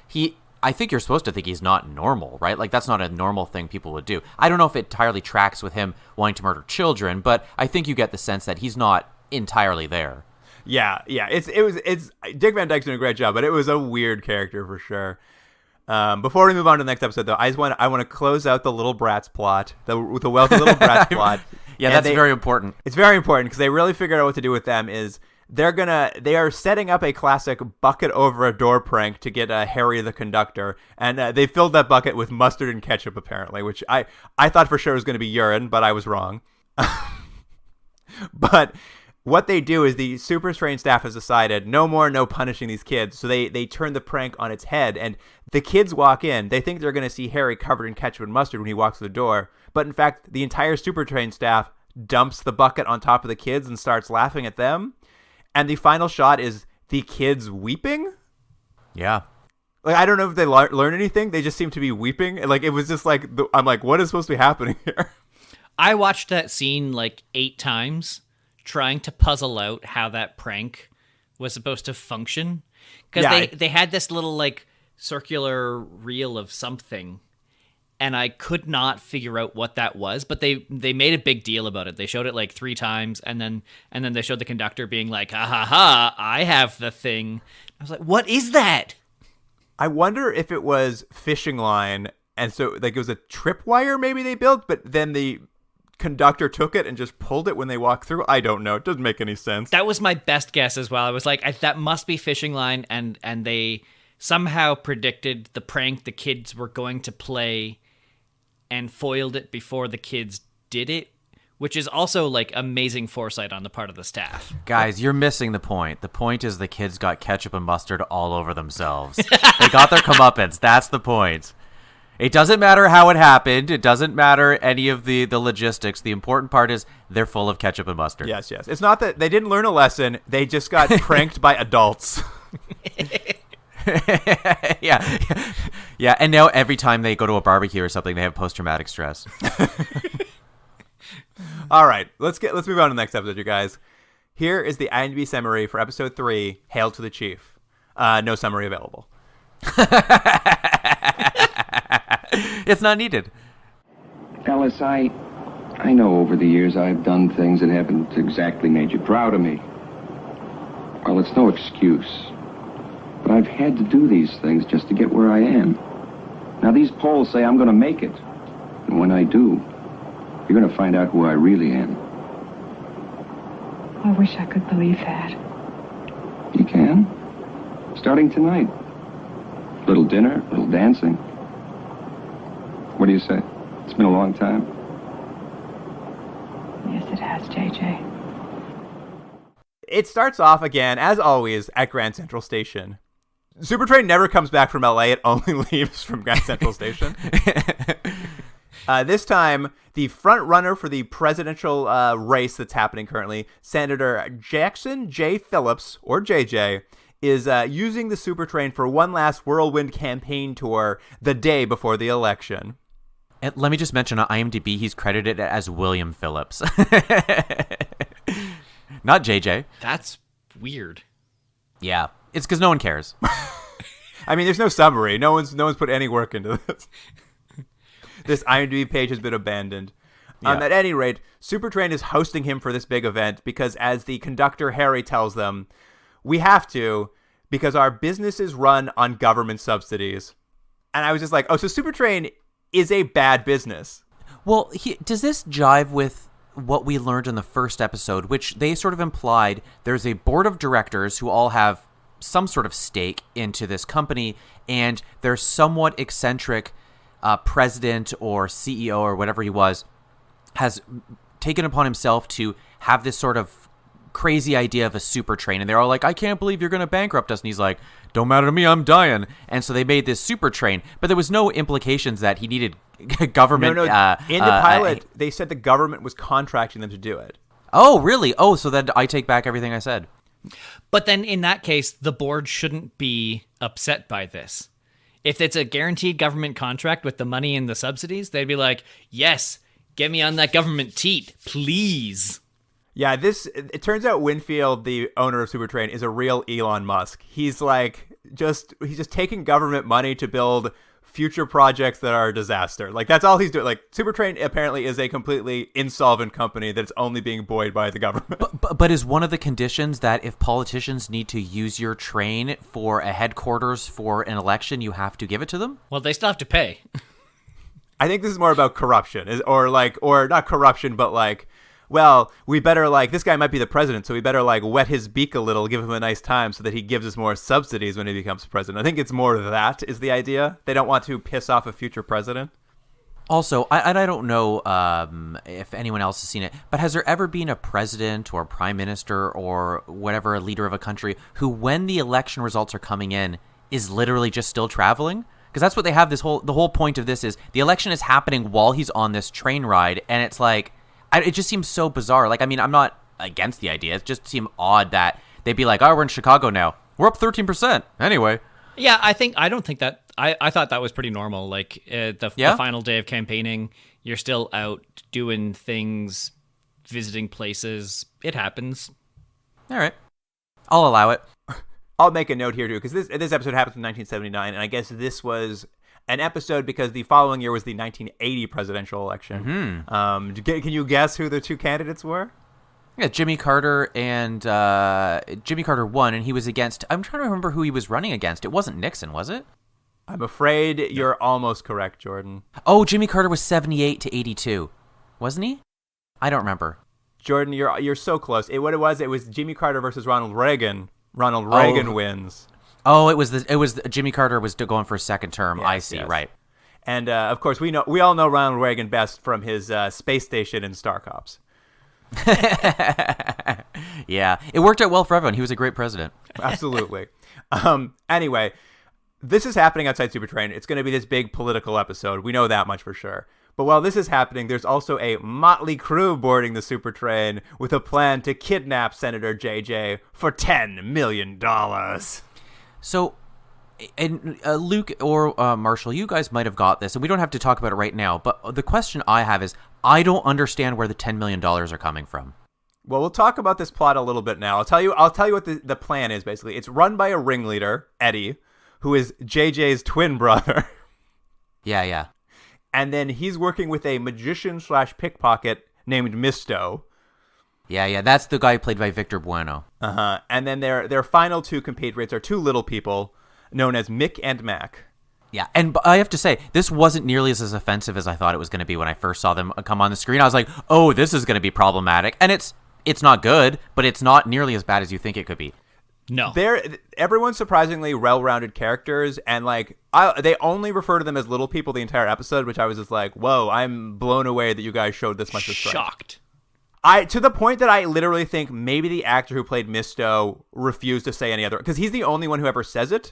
I think you're supposed to think he's not normal, right? Like that's not a normal thing people would do. I don't know if it entirely tracks with him wanting to murder children, but I think you get the sense that he's not entirely there. Yeah. It's Dick Van Dyke's doing a great job, but it was a weird character for sure. Before we move on to the next episode, though, I want to close out the Little Brats plot, the wealthy Little Brats plot. Yeah, that's very important. It's very important because they really figured out what to do with them. Is they are setting up a classic bucket over a door prank to get Harry the conductor, and they filled that bucket with mustard and ketchup apparently, which I thought for sure was going to be urine, but I was wrong. But what they do is the Supertrain staff has decided no punishing these kids. So they turn the prank on its head, and the kids walk in. They think they're going to see Harry covered in ketchup and mustard when he walks through the door. But in fact, the entire Supertrain staff dumps the bucket on top of the kids and starts laughing at them. And the final shot is the kids weeping. Yeah. Like, I don't know if they learn anything. They just seem to be weeping. Like, it was just like, I'm like, what is supposed to be happening here? I watched that scene like 8 times, trying to puzzle out how that prank was supposed to function. Because they had this little like circular reel of something, and I could not figure out what that was, but they made a big deal about it. They showed it like 3 times, and then they showed the conductor being like, ha ha ha, I have the thing. I was like, what is that? I wonder if it was fishing line, and so like it was a tripwire maybe they built, but then the conductor took it and just pulled it when they walked through. I don't know. It doesn't make any sense. That was my best guess as well. I was like, that must be fishing line, and they somehow predicted the prank the kids were going to play and foiled it before the kids did it, which is also like amazing foresight on the part of the staff. Guys, you're missing the point. The point is the kids got ketchup and mustard all over themselves. They got their comeuppance. That's the point. It doesn't matter how it happened. It doesn't matter any of the logistics. The important part is they're full of ketchup and mustard. Yes. It's not that they didn't learn a lesson. They just got pranked by adults. Yeah. And now every time they go to a barbecue or something, they have post-traumatic stress. All right, let's move on to the next episode, you guys. Here is the IMDb summary for episode 3, Hail to the Chief. No summary available. It's not needed. Alice, I know over the years I've done things that haven't exactly made you proud of me. Well, it's no excuse. But I've had to do these things just to get where I am. Now, these polls say I'm going to make it. And when I do, you're going to find out who I really am. I wish I could believe that. You can. Starting tonight. Little dinner, little dancing. What do you say? It's been a long time. Yes, it has, JJ. It starts off again, as always, at Grand Central Station. Supertrain never comes back from LA. It only leaves from Grand Central Station. This time, the front runner for the presidential race that's happening currently, Senator Jackson J. Phillips, or JJ, is using the Supertrain for one last whirlwind campaign tour the day before the election. And let me just mention on IMDb, he's credited as William Phillips. Not JJ. That's weird. Yeah, it's because no one cares. I mean, there's no summary. No one's put any work into this. This IMDb page has been abandoned. Yeah. At any rate, Supertrain is hosting him for this big event because, as the conductor Harry tells them, we have to because our business is run on government subsidies. And I was just like, oh, so Supertrain is a bad business. Well, does this jive with what we learned in the first episode, which they sort of implied there's a board of directors who all have some sort of stake into this company, and their somewhat eccentric president or CEO or whatever he was has taken upon himself to have this sort of crazy idea of a super train, and they're all like, I can't believe you're going to bankrupt us, and he's like, don't matter to me, I'm dying. And so they made this super train, but there was no implications that he needed government. No. In the pilot, they said the government was contracting them to do it. Oh, really? Oh, so then I take back everything I said. But then in that case, the board shouldn't be upset by this. If it's a guaranteed government contract with the money and the subsidies, they'd be like, yes, get me on that government teat, please. Yeah, it turns out Winfield, the owner of Supertrain, is a real Elon Musk. He's just taking government money to build future projects that are a disaster. Like, that's all he's doing. Like, Supertrain apparently is a completely insolvent company that's only being buoyed by the government. But is one of the conditions that if politicians need to use your train for a headquarters for an election, you have to give it to them? Well, they still have to pay. I think this is more about corruption, or not corruption, but like, well, we better, like, this guy might be the president, so we better, like, wet his beak a little, give him a nice time so that he gives us more subsidies when he becomes president. I think it's more that is the idea. They don't want to piss off a future president. Also, I don't know if anyone else has seen it, but has there ever been a president or prime minister or whatever, a leader of a country, who, when the election results are coming in, is literally just still traveling? Because that's what they have. The whole point of this is the election is happening while he's on this train ride, and it's like, it just seems so bizarre. Like, I mean, I'm not against the idea. It just seemed odd that they'd be like, oh, we're in Chicago now. We're up 13%. Anyway. Yeah, I don't think that. I thought that was pretty normal. Like, the final day of campaigning, you're still out doing things, visiting places. It happens. All right. I'll allow it. I'll make a note here, too, because this episode happens in 1979, and I guess this was an episode because the following year was the 1980 presidential election. Mm-hmm. Can you guess who the two candidates were? Yeah, Jimmy Carter and Jimmy Carter won, and he was against. I'm trying to remember who he was running against. It wasn't Nixon, was it? I'm afraid you're almost correct, Jordan. Oh, Jimmy Carter was 78 to 82, wasn't he? I don't remember. Jordan, you're so close. What it was Jimmy Carter versus Ronald Reagan. Ronald Reagan wins. Oh, it was Jimmy Carter was going for a second term. Yes, I see, yes. right. And of course, we all know Ronald Reagan best from his space station in Star Cops. Yeah, it worked out well for everyone. He was a great president. Absolutely. Anyway, this is happening outside Supertrain. It's going to be this big political episode. We know that much for sure. But while this is happening, there's also a motley crew boarding the Supertrain with a plan to kidnap Senator JJ for $10 million. So, and Luke or Marshall, you guys might have got this, and we don't have to talk about it right now, but the question I have is, I don't understand where the $10 million are coming from. Well, we'll talk about this plot a little bit now. I'll tell you what the plan is, basically. It's run by a ringleader, Eddie, who is JJ's twin brother. Yeah. And then he's working with a magician/pickpocket named Misto. Yeah, that's the guy played by Victor Bueno. Uh-huh. And then their final two compatriots are two little people known as Mick and Mac. Yeah, and I have to say, this wasn't nearly as offensive as I thought it was going to be when I first saw them come on the screen. I was like, oh, this is going to be problematic. And it's not good, but it's not nearly as bad as you think it could be. No. Everyone's surprisingly well-rounded characters, and they only refer to them as little people the entire episode, which I was just like, whoa, I'm blown away that you guys showed this much restraint. Shocked. To the point that I literally think maybe the actor who played Misto refused to say any other, because he's the only one who ever says it,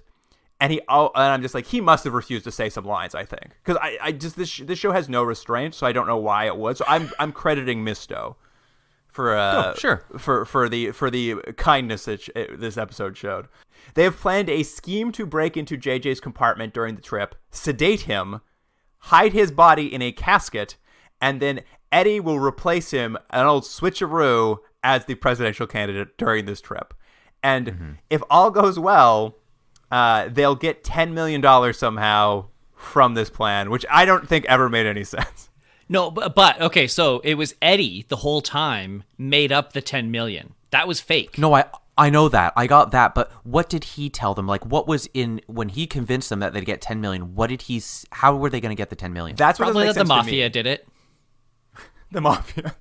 and I'm just like, he must have refused to say some lines, I think, because I just this show has no restraint, so I don't know why it was. So I'm crediting Misto for for the kindness that this episode showed. They have planned a scheme to break into JJ's compartment during the trip, sedate him, hide his body in a casket, and then Eddie will replace him, an old switcheroo, as the presidential candidate during this trip. And if all goes well, they'll get $10 million somehow from this plan, which I don't think ever made any sense. No, but okay, so it was Eddie the whole time made up the 10 million. That was fake. No, I know that. I got that, but what did he tell them? Like, what was in when he convinced them that they'd get 10 million? How were they going to get the 10 million? That's what probably doesn't make that the sense to me. mafia did it. The mafia.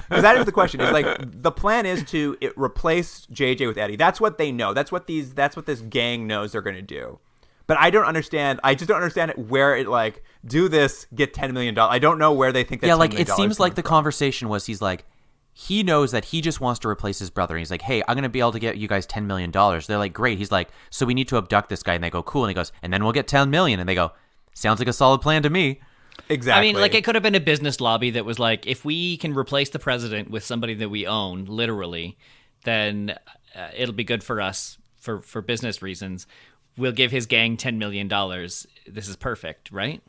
Because that is the question. It's like the plan is to replace JJ with Eddie. That's what they know. That's what this gang knows they're going to do. But I don't understand. I just don't understand where it do this, get $10 million. I don't know where they think that. Yeah, it seems like the conversation was he knows that he just wants to replace his brother. And he's like, hey, I'm going to be able to get you guys $10 million. They're like, great. He's like, so we need to abduct this guy. And they go, cool. And he goes, and then we'll get 10 million. And they go, sounds like a solid plan to me. Exactly. I mean, it could have been a business lobby that was like, if we can replace the president with somebody that we own, literally, then it'll be good for us for business reasons. We'll give his gang $10 million. This is perfect, right?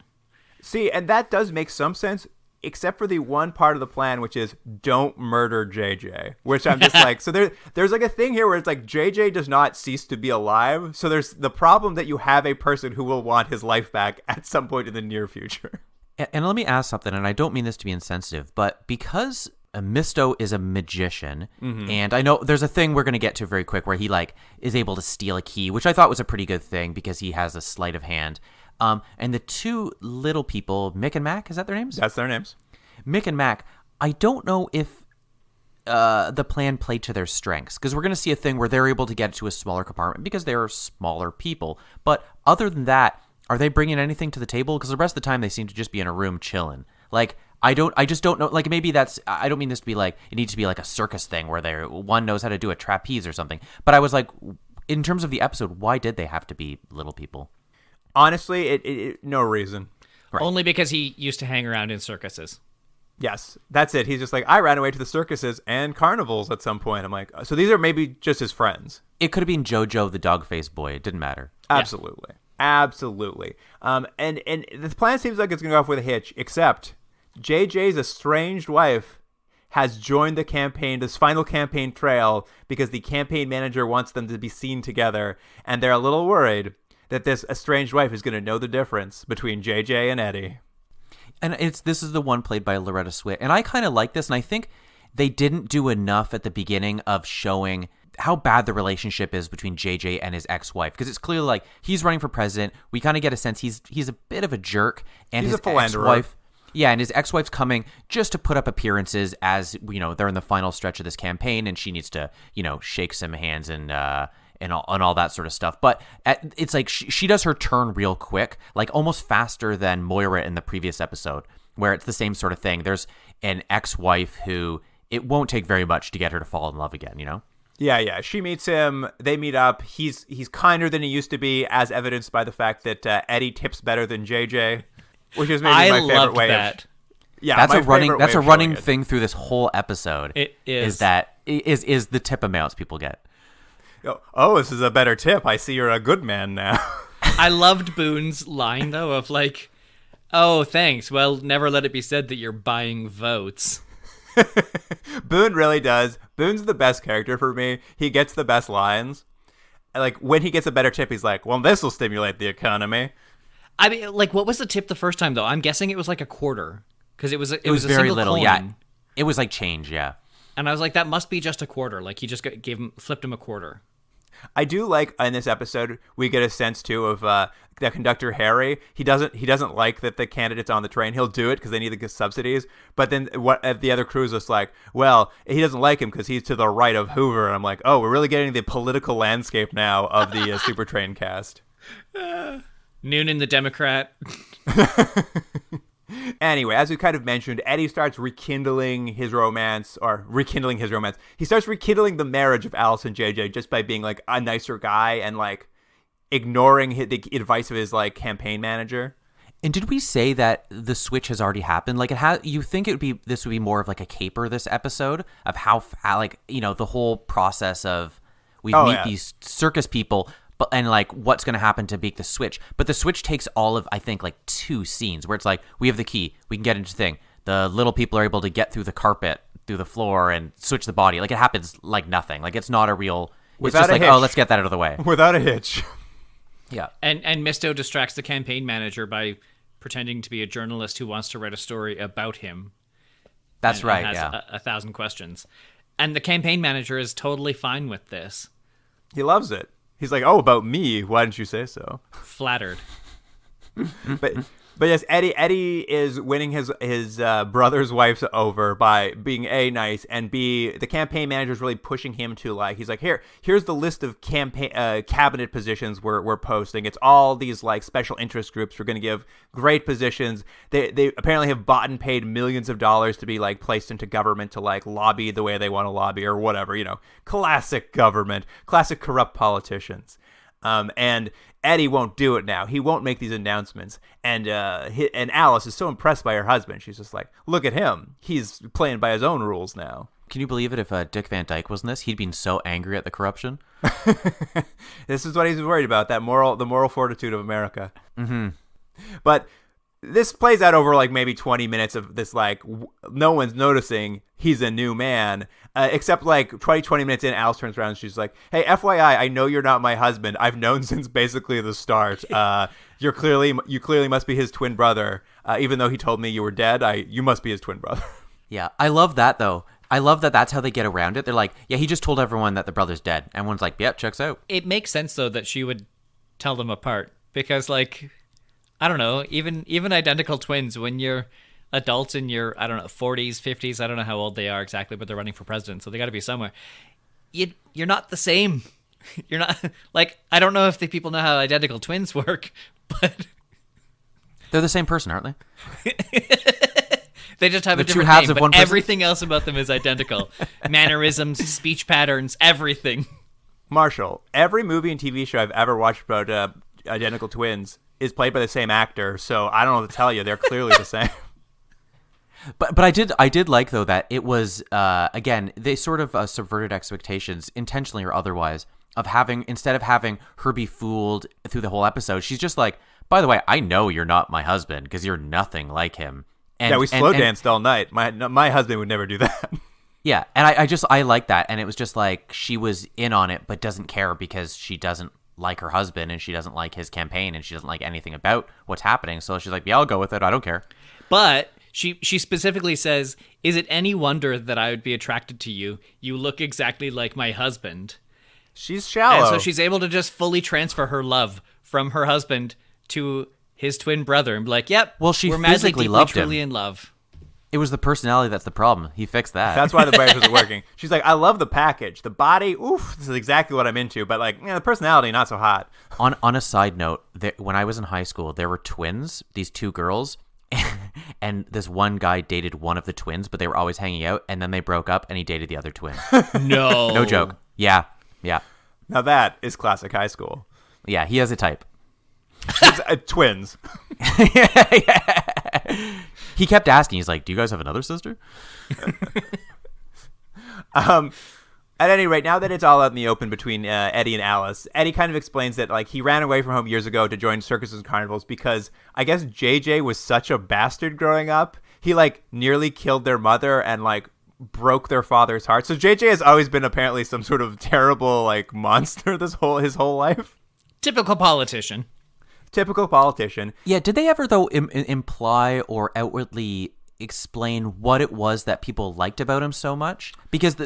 See, and that does make some sense, except for the one part of the plan, which is don't murder JJ, which I'm just like, so there's a thing here where it's like JJ does not cease to be alive. So there's the problem that you have a person who will want his life back at some point in the near future. And let me ask something, and I don't mean this to be insensitive, but because Misto is a magician, and I know there's a thing we're going to get to very quick where he is able to steal a key, which I thought was a pretty good thing because he has a sleight of hand. And the two little people, Mick and Mac, is that their names? That's their names. Mick and Mac, I don't know if the plan played to their strengths, because we're going to see a thing where they're able to get to a smaller compartment because they're smaller people. But other than that, are they bringing anything to the table? Because the rest of the time they seem to just be in a room chilling. I just don't know. Maybe I don't mean this to be it needs to be like a circus thing where one knows how to do a trapeze or something. But I was like, in terms of the episode, why did they have to be little people? Honestly, it no reason. Right. Only because he used to hang around in circuses. Yes, that's it. He's just like, I ran away to the circuses and carnivals at some point. I'm like, so these are maybe just his friends. It could have been JoJo the dog-faced boy. It didn't matter. Absolutely. Yeah. Absolutely. And the plan seems like it's going to go off with a hitch, except JJ's estranged wife has joined the campaign, this final campaign trail, because the campaign manager wants them to be seen together, and they're a little worried that this estranged wife is going to know the difference between JJ and Eddie. And this is the one played by Loretta Swit, and I kind of like this, and I think they didn't do enough at the beginning of showing how bad the relationship is between JJ and his ex-wife, because it's clearly he's running for president. We kind of get a sense he's a bit of a jerk, and he's his a philanderer. ex-wife. Yeah, and his ex-wife's coming just to put up appearances as, they're in the final stretch of this campaign, and she needs to, shake some hands and all that sort of stuff. But it's like she does her turn real quick, like almost faster than Moira in the previous episode, where it's the same sort of thing. There's an ex-wife who it won't take very much to get her to fall in love again, Yeah. She meets him. They meet up. He's kinder than he used to be, as evidenced by the fact that Eddie tips better than JJ, which is maybe my favorite way that. Yeah, that's a running thing through this whole episode. It is is the tip amounts people get. Oh, this is a better tip. I see you're a good man now. I loved Boone's line though of like, "Oh, thanks. Well, never let it be said that you're buying votes." Boone really does. Boone's the best character for me. He gets the best lines. Like, when he gets a better tip, he's like, well, this will stimulate the economy. I mean, like, what was the tip the first time, though? I'm guessing it was like a quarter. Because it was a very single little, coin. yeah. It was like change, yeah. And I was like, that must be just a quarter. Like, he just flipped him a quarter. I do like in this episode we get a sense too of the conductor Harry. He doesn't like that the candidates on the train. He'll do it because they need the subsidies. But then the other crew is just like, well, he doesn't like him because he's to the right of Hoover. And I'm like, oh, we're really getting the political landscape now of the Supertrain cast. Noonan the Democrat. Anyway, as we kind of mentioned, Eddie starts rekindling his romance. He starts rekindling the marriage of Alice and JJ just by being like a nicer guy and like ignoring the advice of his like campaign manager. And did we say that the switch has already happened? Like, you think this would be more of like a caper this episode of how like, the whole process of we meet these circus people. But and like what's going to happen to make the switch? But the switch takes all of, I think, like 2 scenes where it's like we have the key, we can get into the thing. The little people are able to get through the carpet, through the floor, and switch the body. Like it happens like nothing. Like it's not a real. It's just like, oh, let's get that out of the way without a hitch. Yeah. And Misto distracts the campaign manager by pretending to be a journalist who wants to write a story about him. That's right. And has yeah. 1,000 questions, and the campaign manager is totally fine with this. He loves it. He's like, oh, about me. Why didn't you say so? Flattered. But yes, Eddie is winning his brother's wife over by being A, nice, and B, the campaign manager is really pushing him to like, he's like, here's the list of cabinet positions we're posting. It's all these like special interest groups we're going to give great positions. They apparently have bought and paid millions of dollars to be like placed into government to like lobby the way they want to lobby or whatever, classic government, classic corrupt politicians. And Eddie won't do it now. He won't make these announcements. And Alice is so impressed by her husband. She's just like, look at him. He's playing by his own rules now. Can you believe it if Dick Van Dyke was in this? He'd been so angry at the corruption. This is what he's worried about, the moral fortitude of America. Mm-hmm. But this plays out over like maybe 20 minutes of this like no one's noticing he's a new man, except like 20 minutes in, Alice turns around and she's like, hey, FYI, I know you're not my husband. I've known since basically the start. You clearly must be his twin brother. Even though he told me you were dead, you must be his twin brother. Yeah, I love that though. I love that that's how they get around it. They're like, yeah, he just told everyone that the brother's dead. Everyone's like, yep, checks out. It makes sense though that she would tell them apart because like, I don't know, even identical twins, when you're adults in your, 40s, 50s, I don't know how old they are exactly, but they're running for president, so they got to be somewhere. You're not the same. You're not, like, I don't know if the people know how identical twins work, but... They're the same person, aren't they? They just have the a different two halves name, of one but person? Everything else about them is identical. Mannerisms, speech patterns, everything. Marshall, every movie and TV show I've ever watched about identical twins is played by the same actor, so I don't know what to tell you. They're clearly the same. But I did like though that it was again, they sort of subverted expectations intentionally or otherwise of instead of having her be fooled through the whole episode, she's just like, by the way, I know you're not my husband because you're nothing like him. And, yeah, we slow danced all night. My husband would never do that. Yeah, and I like that, and it was just like she was in on it but doesn't care because she doesn't like her husband and she doesn't like his campaign and she doesn't like anything about what's happening, so she's like, yeah, I'll go with it, I don't care. But she specifically says, is it any wonder that I would be attracted to you? You look exactly like my husband. She's shallow. And so she's able to just fully transfer her love from her husband to his twin brother and be like, "Yep, Well, she we're madly, physically deeply, loved him. truly in love." It was the personality that's the problem. He fixed that. That's why the marriage wasn't working. She's like, I love the package. The body, oof, this is exactly what I'm into. But like, the personality, not so hot. On a side note, when I was in high school, there were twins, these two girls, and this one guy dated one of the twins, but they were always hanging out, and then they broke up, and he dated the other twin. No, No joke. Yeah. Now that is classic high school. Yeah, he has a type. It's, twins. He kept asking. He's like, "Do you guys have another sister?" At any rate, now that it's all out in the open between Eddie and Alice, Eddie kind of explains that like he ran away from home years ago to join circuses and carnivals because I guess JJ was such a bastard growing up. He like nearly killed their mother and like broke their father's heart. So JJ has always been apparently some sort of terrible like monster his whole life. typical politician. Typical politician. Yeah, did they ever, though, imply or outwardly explain what it was that people liked about him so much? Because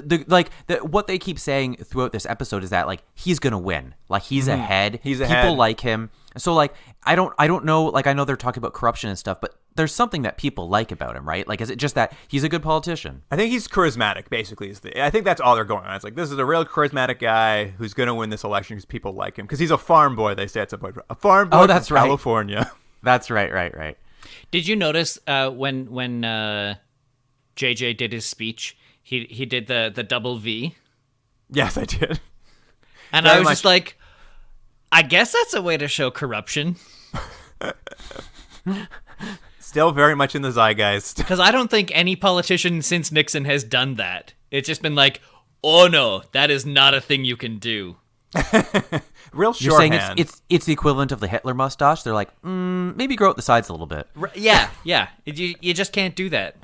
what they keep saying throughout this episode is that like he's gonna win, like he's ahead. He's ahead. People like him. So like I don't know. Like I know they're talking about corruption and stuff, but there's something that people like about him, right? Like is it just that he's a good politician? I think he's charismatic, basically. I think that's all they're going on. It's like, this is a real charismatic guy who's going to win this election because people like him. Because he's a farm boy, they say at some point. A farm boy that's from right. California. That's right. Did you notice when JJ did his speech, he did the double V? Yes, I did. And Very I was much. just like, I guess that's a way to show corruption. Still very much in the zeitgeist. Because I don't think any politician since Nixon has done that. It's just been like, oh no, that is not a thing you can do. Real You're saying shorthand. it's the equivalent of the Hitler mustache. They're like, maybe grow out the sides a little bit. Yeah. You just can't do that.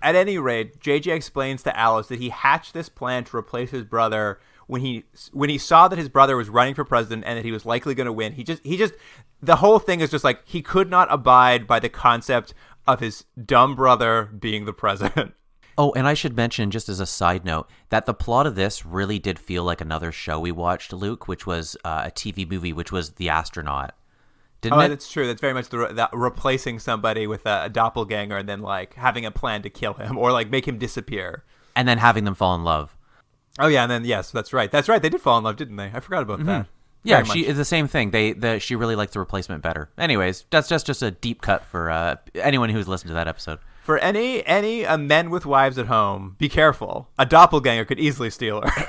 At any rate, JJ explains to Alice that he hatched this plan to replace his brother when he saw that his brother was running for president and that he was likely going to win. He just the whole thing is just like he could not abide by the concept of his dumb brother being the president. Oh, and I should mention, just as a side note, that the plot of this really did feel like another show we watched, Luke, which was a TV movie, which was The Astronaut. Didn't it? That's true. That's very much the replacing somebody with a doppelganger and then like having a plan to kill him or like make him disappear. And then having them fall in love. Oh yeah, and then yes, that's right. They did fall in love, didn't they? I forgot about that. Yeah, Very she much. is the same thing. She really liked the replacement better. Anyways, that's just a deep cut for anyone who's listened to that episode. For any men with wives at home, be careful. A doppelganger could easily steal her.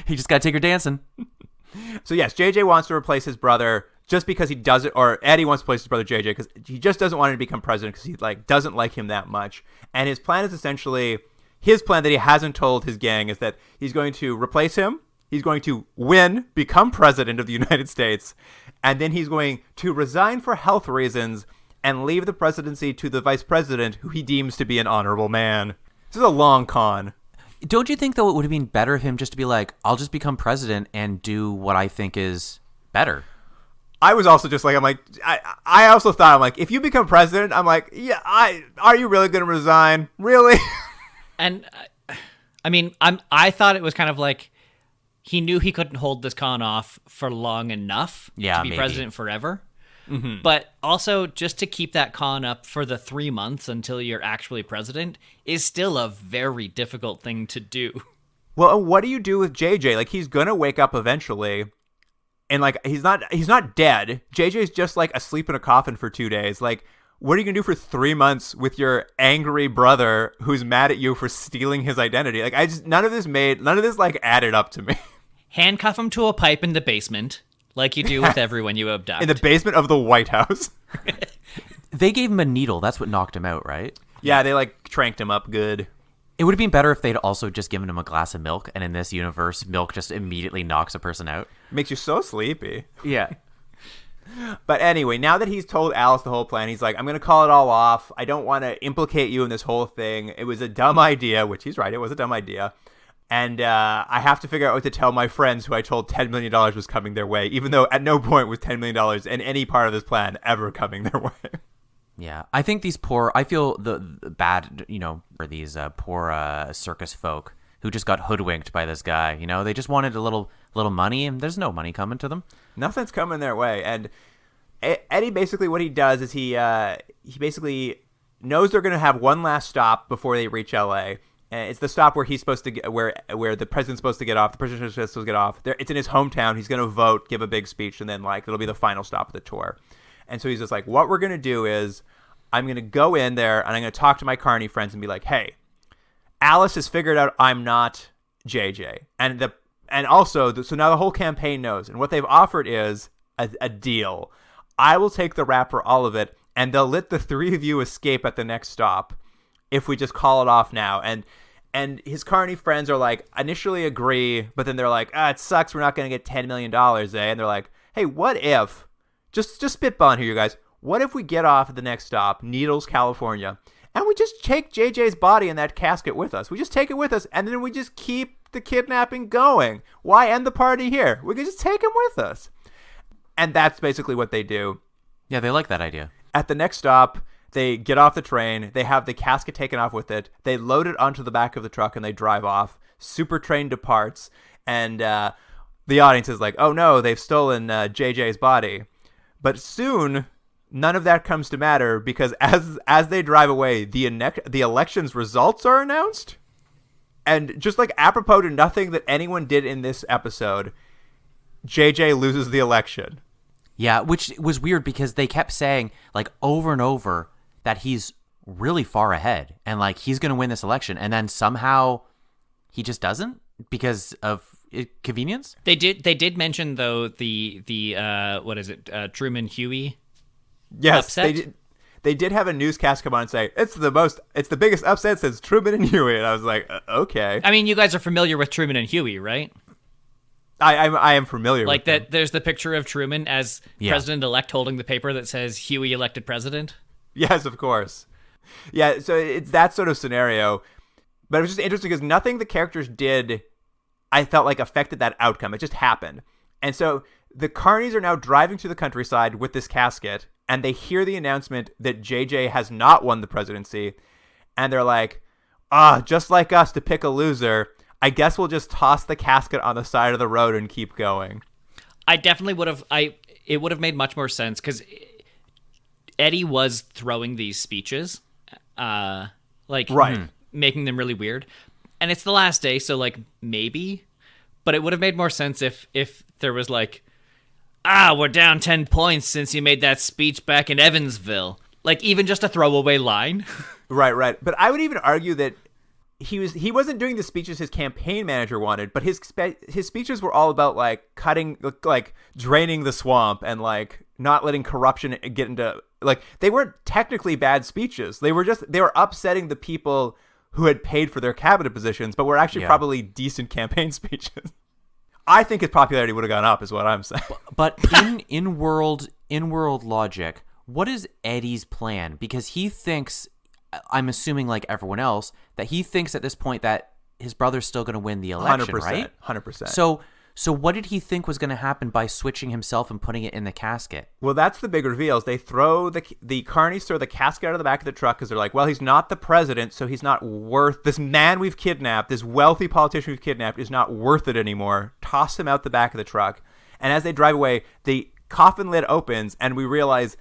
You just gotta take her dancing. So yes, JJ wants to replace his brother just because he does it, or Eddie wants to replace his brother JJ because he just doesn't want him to become president because he like doesn't like him that much. And his plan is essentially his plan that he hasn't told his gang is that he's going to replace him. He's going to win, become president of the United States, and then he's going to resign for health reasons and leave the presidency to the vice president, who he deems to be an honorable man. This is a long con. Don't you think, though, it would have been better of him just to be like, I'll just become president and do what I think is better? I was also just like, I also thought, I'm like, if you become president, I'm like, yeah, are you really going to resign? Really? And I mean, I thought it was kind of like he knew he couldn't hold this con off for long enough to be maybe. president forever. Mm-hmm. But also, just to keep that con up for the 3 months until you're actually president is still a very difficult thing to do. Well, what do you do with JJ? Like, he's gonna wake up eventually, and like he's not dead. JJ's just like asleep in a coffin for 2 days. Like, what are you gonna do for 3 months with your angry brother who's mad at you for stealing his identity? Like, none of this like added up to me. Handcuff him to a pipe in the basement, like you do with everyone you abduct. In the basement of the White House. They gave him a needle. That's what knocked him out, right? Yeah, they like tranked him up good. It would have been better if they'd also just given him a glass of milk, and in this universe, milk just immediately knocks a person out. Makes you so sleepy. Yeah. But anyway, now that he's told Alice the whole plan, he's like, I'm going to call it all off. I don't want to implicate you in this whole thing. It was a dumb idea, which he's right. It was a dumb idea. And I have to figure out what to tell my friends who I told $10 million was coming their way, even though at no point was $10 million in any part of this plan ever coming their way. Yeah, I think I feel the bad, for these poor circus folk who just got hoodwinked by this guy. They just wanted a little money, and there's no money coming to them. Nothing's coming their way. And Eddie basically what he does is he basically knows they're going to have one last stop before they reach L.A. And it's the stop where he's supposed to get, where the president's supposed to get off. The president's supposed to get off. It's in his hometown. He's going to vote, give a big speech, and then like it'll be the final stop of the tour. And so he's just like, what we're going to do is I'm going to go in there and I'm going to talk to my Carney friends and be like, hey, Alice has figured out I'm not JJ. And also, so now the whole campaign knows. And what they've offered is a deal. I will take the rap for all of it, and they'll let the three of you escape at the next stop if we just call it off now. And his Carney friends are like, initially agree, but then they're like, it sucks. We're not going to get $10 million, eh? And they're like, hey, what if, just spitballing here, you guys, what if we get off at the next stop, Needles, California, and we just take JJ's body in that casket with us? We just take it with us, and then we just keep the kidnapping going. Why end the party here? We can just take him with us. And that's basically what they do. Yeah, they like that idea. At the next stop, they get off the train. They have the casket taken off with it. They load it onto the back of the truck, and they drive off. Supertrain departs, and the audience is like, oh no, they've stolen JJ's body. But soon, none of that comes to matter, because as they drive away, the election's results are announced. And just like apropos to nothing that anyone did in this episode, JJ loses the election. Yeah, which was weird because they kept saying like over and over that he's really far ahead and like he's going to win this election, and then somehow he just doesn't because of convenience. They did mention though the what is it, Truman Huey? Yes, upset? They did have a newscast come on and say it's the biggest upset since Truman and Huey, and I was like, okay. I mean, you guys are familiar with Truman and Huey, right? I am familiar like with that. them. There's the picture of Truman as president-elect holding the paper that says Huey elected president. Yes, of course. Yeah, so it's that sort of scenario. But it was just interesting because nothing the characters did, I felt like, affected that outcome. It just happened. And so the Carneys are now driving to the countryside with this casket, and they hear the announcement that JJ has not won the presidency. And they're like, just like us to pick a loser, I guess we'll just toss the casket on the side of the road and keep going. I definitely would have. It would have made much more sense because Eddie was throwing these speeches, making them really weird. And it's the last day, so like maybe, but it would have made more sense if there was like, we're down 10 points since you made that speech back in Evansville. Like even just a throwaway line. Right. But I would even argue that he wasn't doing the speeches his campaign manager wanted, but his speeches were all about like draining the swamp and like not letting corruption get into, like, they weren't technically bad speeches. They were upsetting the people who had paid for their cabinet positions, but were actually probably decent campaign speeches. I think his popularity would have gone up, is what I'm saying. But in world logic, what is Eddie's plan? Because he thinks, I'm assuming like everyone else, that he thinks at this point that his brother's still going to win the election, 100%, right? 100%. So what did he think was going to happen by switching himself and putting it in the casket? Well, that's the big reveal. They throw the Carneys throw the casket out of the back of the truck because they're like, well, he's not the president, so he's not worth, this man we've kidnapped, this wealthy politician we've kidnapped is not worth it anymore. Toss him out the back of the truck. And as they drive away, the coffin lid opens, and we realize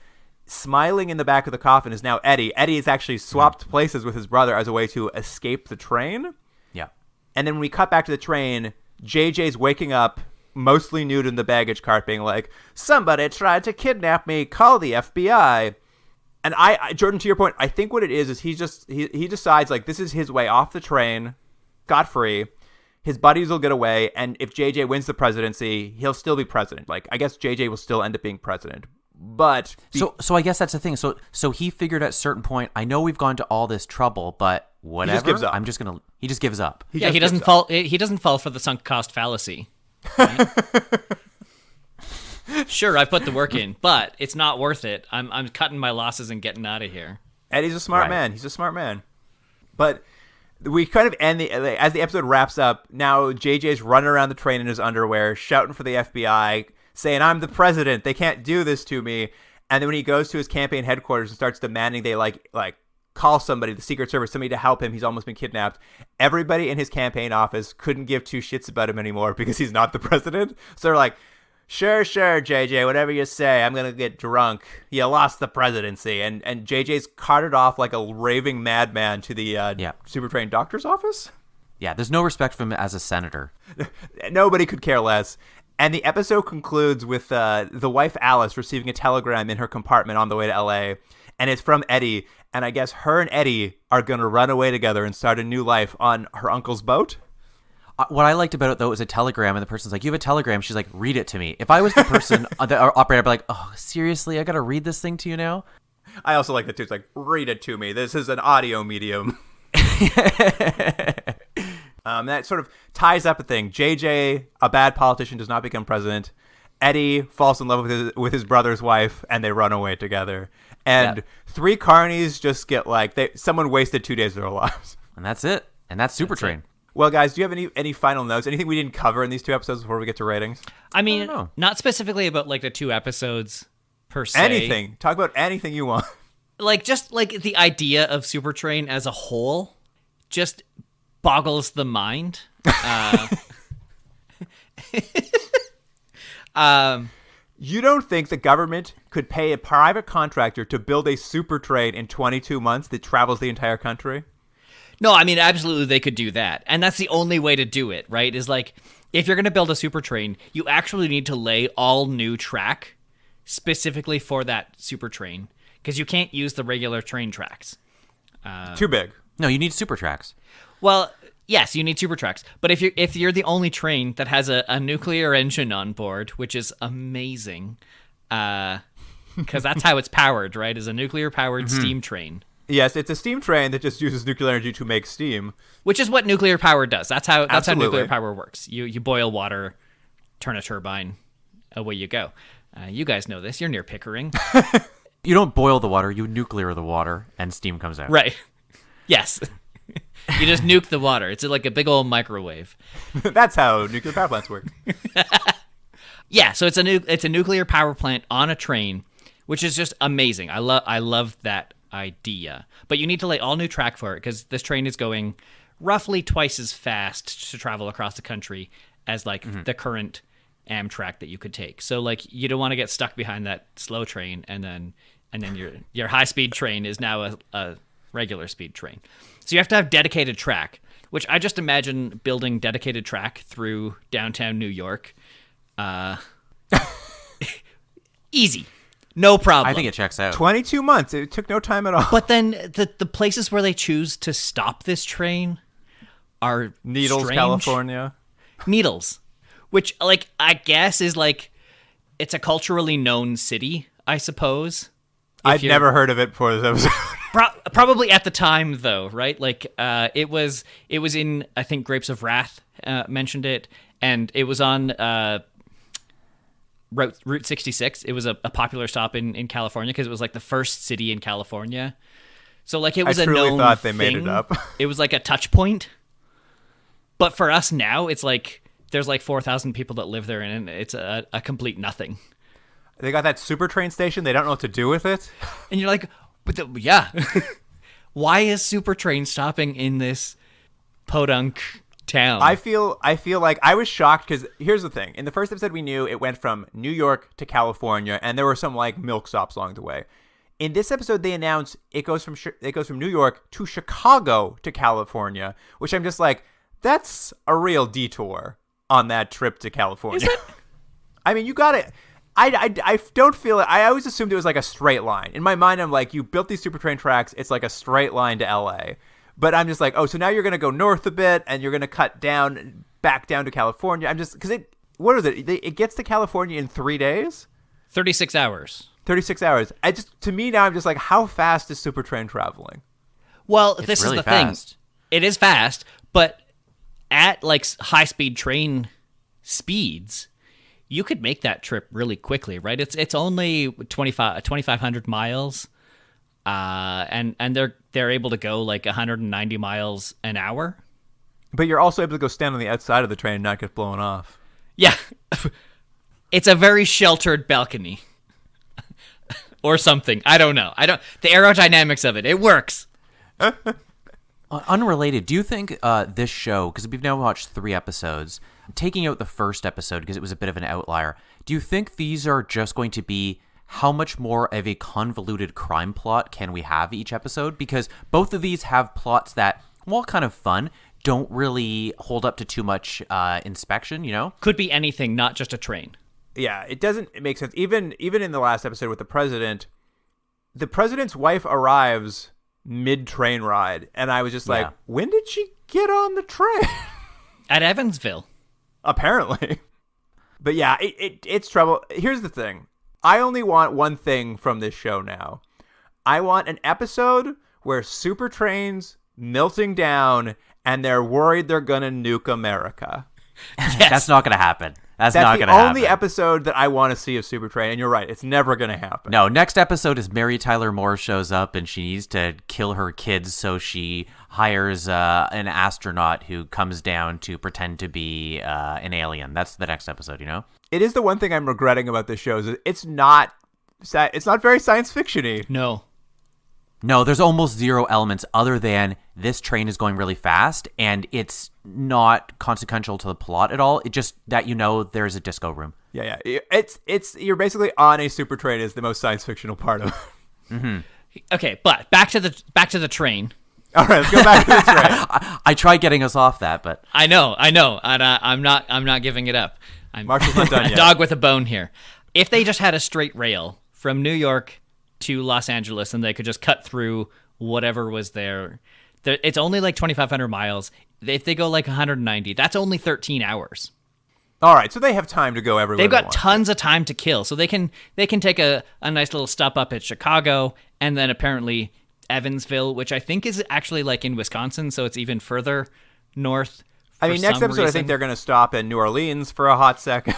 smiling in the back of the coffin is now Eddie. Eddie has actually swapped places with his brother as a way to escape the train. Yeah. And then when we cut back to the train, JJ's waking up, mostly nude in the baggage cart, being like, somebody tried to kidnap me, call the FBI. And I Jordan, to your point, I think what it is he decides, like, this is his way off the train, scot-free. His buddies will get away, and if JJ wins the presidency, he'll still be president. Like, I guess JJ will still end up being president. But so I guess that's the thing. So he figured at a certain point, I know we've gone to all this trouble, but whatever. He just gives up. He just gives up. He doesn't fall. He doesn't fall for the sunk cost fallacy. Right? Sure, I put the work in, but it's not worth it. I'm cutting my losses and getting out of here. Eddie's a smart man. He's a smart man. But we kind of end as the episode wraps up. Now JJ's running around the train in his underwear, shouting for the FBI, saying, I'm the president. They can't do this to me. And then when he goes to his campaign headquarters and starts demanding they like call somebody, the Secret Service, somebody to help him. He's almost been kidnapped. Everybody in his campaign office couldn't give two shits about him anymore because he's not the president. So they're like, Sure, JJ, whatever you say. I'm going to get drunk. You lost the presidency. And JJ's carted off like a raving madman to the Supertrain doctor's office? Yeah, there's no respect for him as a senator. Nobody could care less. And the episode concludes with the wife Alice receiving a telegram in her compartment on the way to L.A., and it's from Eddie. And I guess her and Eddie are going to run away together and start a new life on her uncle's boat. What I liked about it, though, was a telegram, and the person's like, you have a telegram. She's like, read it to me. If I was the person, the operator, I'd be like, oh, seriously? I got to read this thing to you now? I also like that, too. It's like, read it to me. This is an audio medium. That sort of ties up a thing. JJ, a bad politician, does not become president. Eddie falls in love with his brother's wife, and they run away together. And three carnies just get someone wasted 2 days of their lives. And that's it. And that's Supertrain. Well, guys, do you have any final notes? Anything we didn't cover in these 2 episodes before we get to ratings? I mean, not specifically about the 2 episodes per se. Anything. Talk about anything you want. Just the idea of Supertrain as a whole just boggles the mind. You don't think the government could pay a private contractor to build a Supertrain in 22 months that travels the entire country? No, I mean, absolutely they could do that. And that's the only way to do it, right? Is if you're going to build a Supertrain, you actually need to lay all new track specifically for that Supertrain, because you can't use the regular train tracks. Too big. No, you need super tracks. Well, yes, you need super tracks. But if you're the only train that has a nuclear engine on board, which is amazing, because that's how it's powered, right? Is a nuclear powered steam train. Yes, it's a steam train that just uses nuclear energy to make steam, which is what nuclear power does. That's how nuclear power works. You boil water, turn a turbine, away you go. You guys know this. You're near Pickering. You don't boil the water. You nuclear the water, and steam comes out. Right. Yes. You just nuke the water. It's like a big old microwave. That's how nuclear power plants work. Yeah. So it's a nuclear power plant on a train, which is just amazing. I love that idea. But you need to lay all new track for it, because this train is going roughly twice as fast to travel across the country as the current Amtrak that you could take. So you don't want to get stuck behind that slow train, and then your high speed train is now a regular speed train. So you have to have dedicated track, which I just imagine building dedicated track through downtown New York. Easy. No problem. I think it checks out. 22 months. It took no time at all. But then the places where they choose to stop this train are Needles, strange. California. Needles, which I guess is it's a culturally known city, I suppose. I'd never heard of it before this episode. Probably at the time, though, right? It was in, I think, Grapes of Wrath mentioned it, and it was on Route 66. It was a popular stop in California, because it was the first city in California. So it was a known thing. I thought they made it up. It was a touch point. But for us now, it's there's 4,000 people that live there, and it's a complete nothing. They got that Supertrain station. They don't know what to do with it. And you're like, yeah. Why is Supertrain stopping in this podunk town? I feel like I was shocked, because here's the thing. In the first episode, we knew it went from New York to California, and there were some milk stops along the way. In this episode, they announced it goes from New York to Chicago to California, which I'm just that's a real detour on that trip to California. Is it? I mean, you got it. I don't feel it. I always assumed it was a straight line. In my mind, I'm you built these Supertrain tracks. It's a straight line to LA. But I'm just oh, so now you're going to go north a bit, and you're going to cut back down to California. I'm just, because what is it? It gets to California in 3 days? 36 hours. 36 hours. To me now, I'm just how fast is Supertrain traveling? Well, it's this really is the fast. thing. It is fast, but at high-speed train speeds, you could make that trip really quickly, right? It's only 2,500 miles, and they're able to go 190 miles an hour. But you're also able to go stand on the outside of the train and not get blown off. Yeah, it's a very sheltered balcony, or something. I don't know. The aerodynamics of it works. Unrelated, do you think this show, because we've now watched 3 episodes, taking out the first episode because it was a bit of an outlier, do you think these are just going to be how much more of a convoluted crime plot can we have each episode? Because both of these have plots that, while kind of fun, don't really hold up to too much inspection, you know? Could be anything, not just a train. Yeah, it doesn't make sense. Even in the last episode with the president's wife arrives mid-train ride, and I was just like, when did she get on the train? At Evansville. Apparently. But yeah, it's trouble. Here's the thing. I only want one thing from this show now. I want an episode where Supertrain's melting down and they're worried they're going to nuke America. Yes. That's not going to happen. That's not going to happen. That's the only episode that I want to see of Supertrain, and you're right, it's never going to happen. No, next episode is Mary Tyler Moore shows up and she needs to kill her kids, so she hires an astronaut who comes down to pretend to be an alien. That's the next episode, you know? It is the one thing I'm regretting about this show is it's not very science fiction-y. No, there's almost zero elements other than this train is going really fast, and it's not consequential to the plot at all. It just that there's a disco room. Yeah. It's you're basically on a super train is the most science fictional part of it. Mm-hmm. Okay, but back to the train. All right, let's go back to the train. I tried getting us off that, but I know, and I'm not giving it up. Marshall's not done yet. A dog with a bone here. If they just had a straight rail from New York to Los Angeles and they could just cut through whatever was there, it's only like 2,500 miles. If they go like 190, that's only 13 hours. All right, so they have time to go everywhere. They've got tons of time to kill, so they can take a nice little stop up at Chicago and then apparently Evansville, which I think is actually like in Wisconsin, so it's even further north. I mean, next episode, I think they're going to stop in New Orleans for a hot second.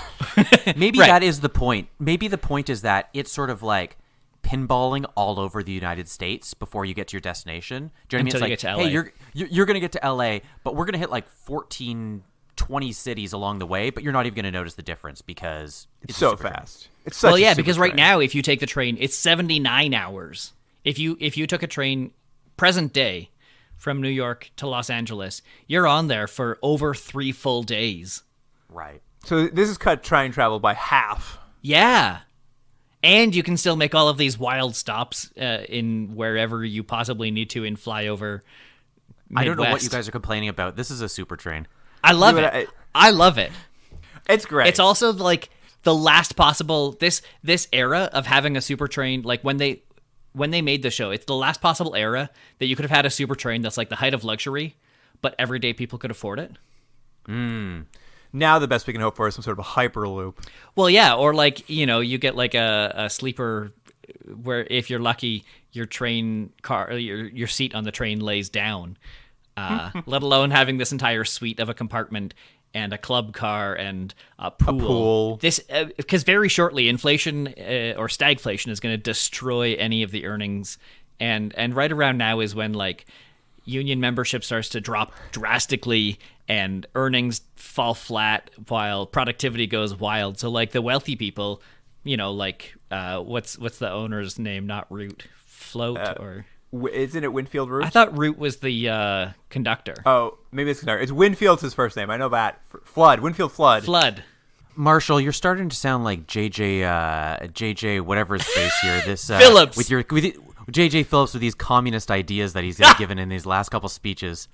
Maybe that is the point. Maybe the point is that it's sort of like pinballing all over the United States before you get to your destination. Do you know what I mean? It's like, hey, you're going to get to LA, but we're going to hit like 14, 20 cities along the way, but you're not even going to notice the difference because it's so fast. It's such a because super right train. now, if you take the train, it's 79 hours. If you took a train present day from New York to Los Angeles, you're on there for over 3 full days. Right. So this is cut train travel by half. Yeah. And you can still make all of these wild stops in wherever you possibly need to in flyover Midwest. I don't know what you guys are complaining about. This is a super train. I love it. I love it. It's great. It's also like the last possible this era of having a super train. Like when they made the show, it's the last possible era that you could have had a super train that's like the height of luxury, but everyday people could afford it. Now the best we can hope for is some sort of a hyperloop. Well, yeah, or like, you get like a sleeper where if you're lucky, your train car, your seat on the train lays down, let alone having this entire suite of a compartment and a club car and a pool. This because very shortly inflation or stagflation is going to destroy any of the earnings, and right around now is when like union membership starts to drop drastically and earnings fall flat while productivity goes wild. So like the wealthy people, like what's the owner's name? Not Root, Float or. Isn't it Winfield Root? I thought Root was the conductor. Oh, maybe it's conductor. It's Winfield's his first name. I know that. Flood. Winfield Flood. Flood. Marshall, you're starting to sound like JJ whatever his face here. This Phillips. with JJ Phillips with these communist ideas that he's given in these last couple speeches.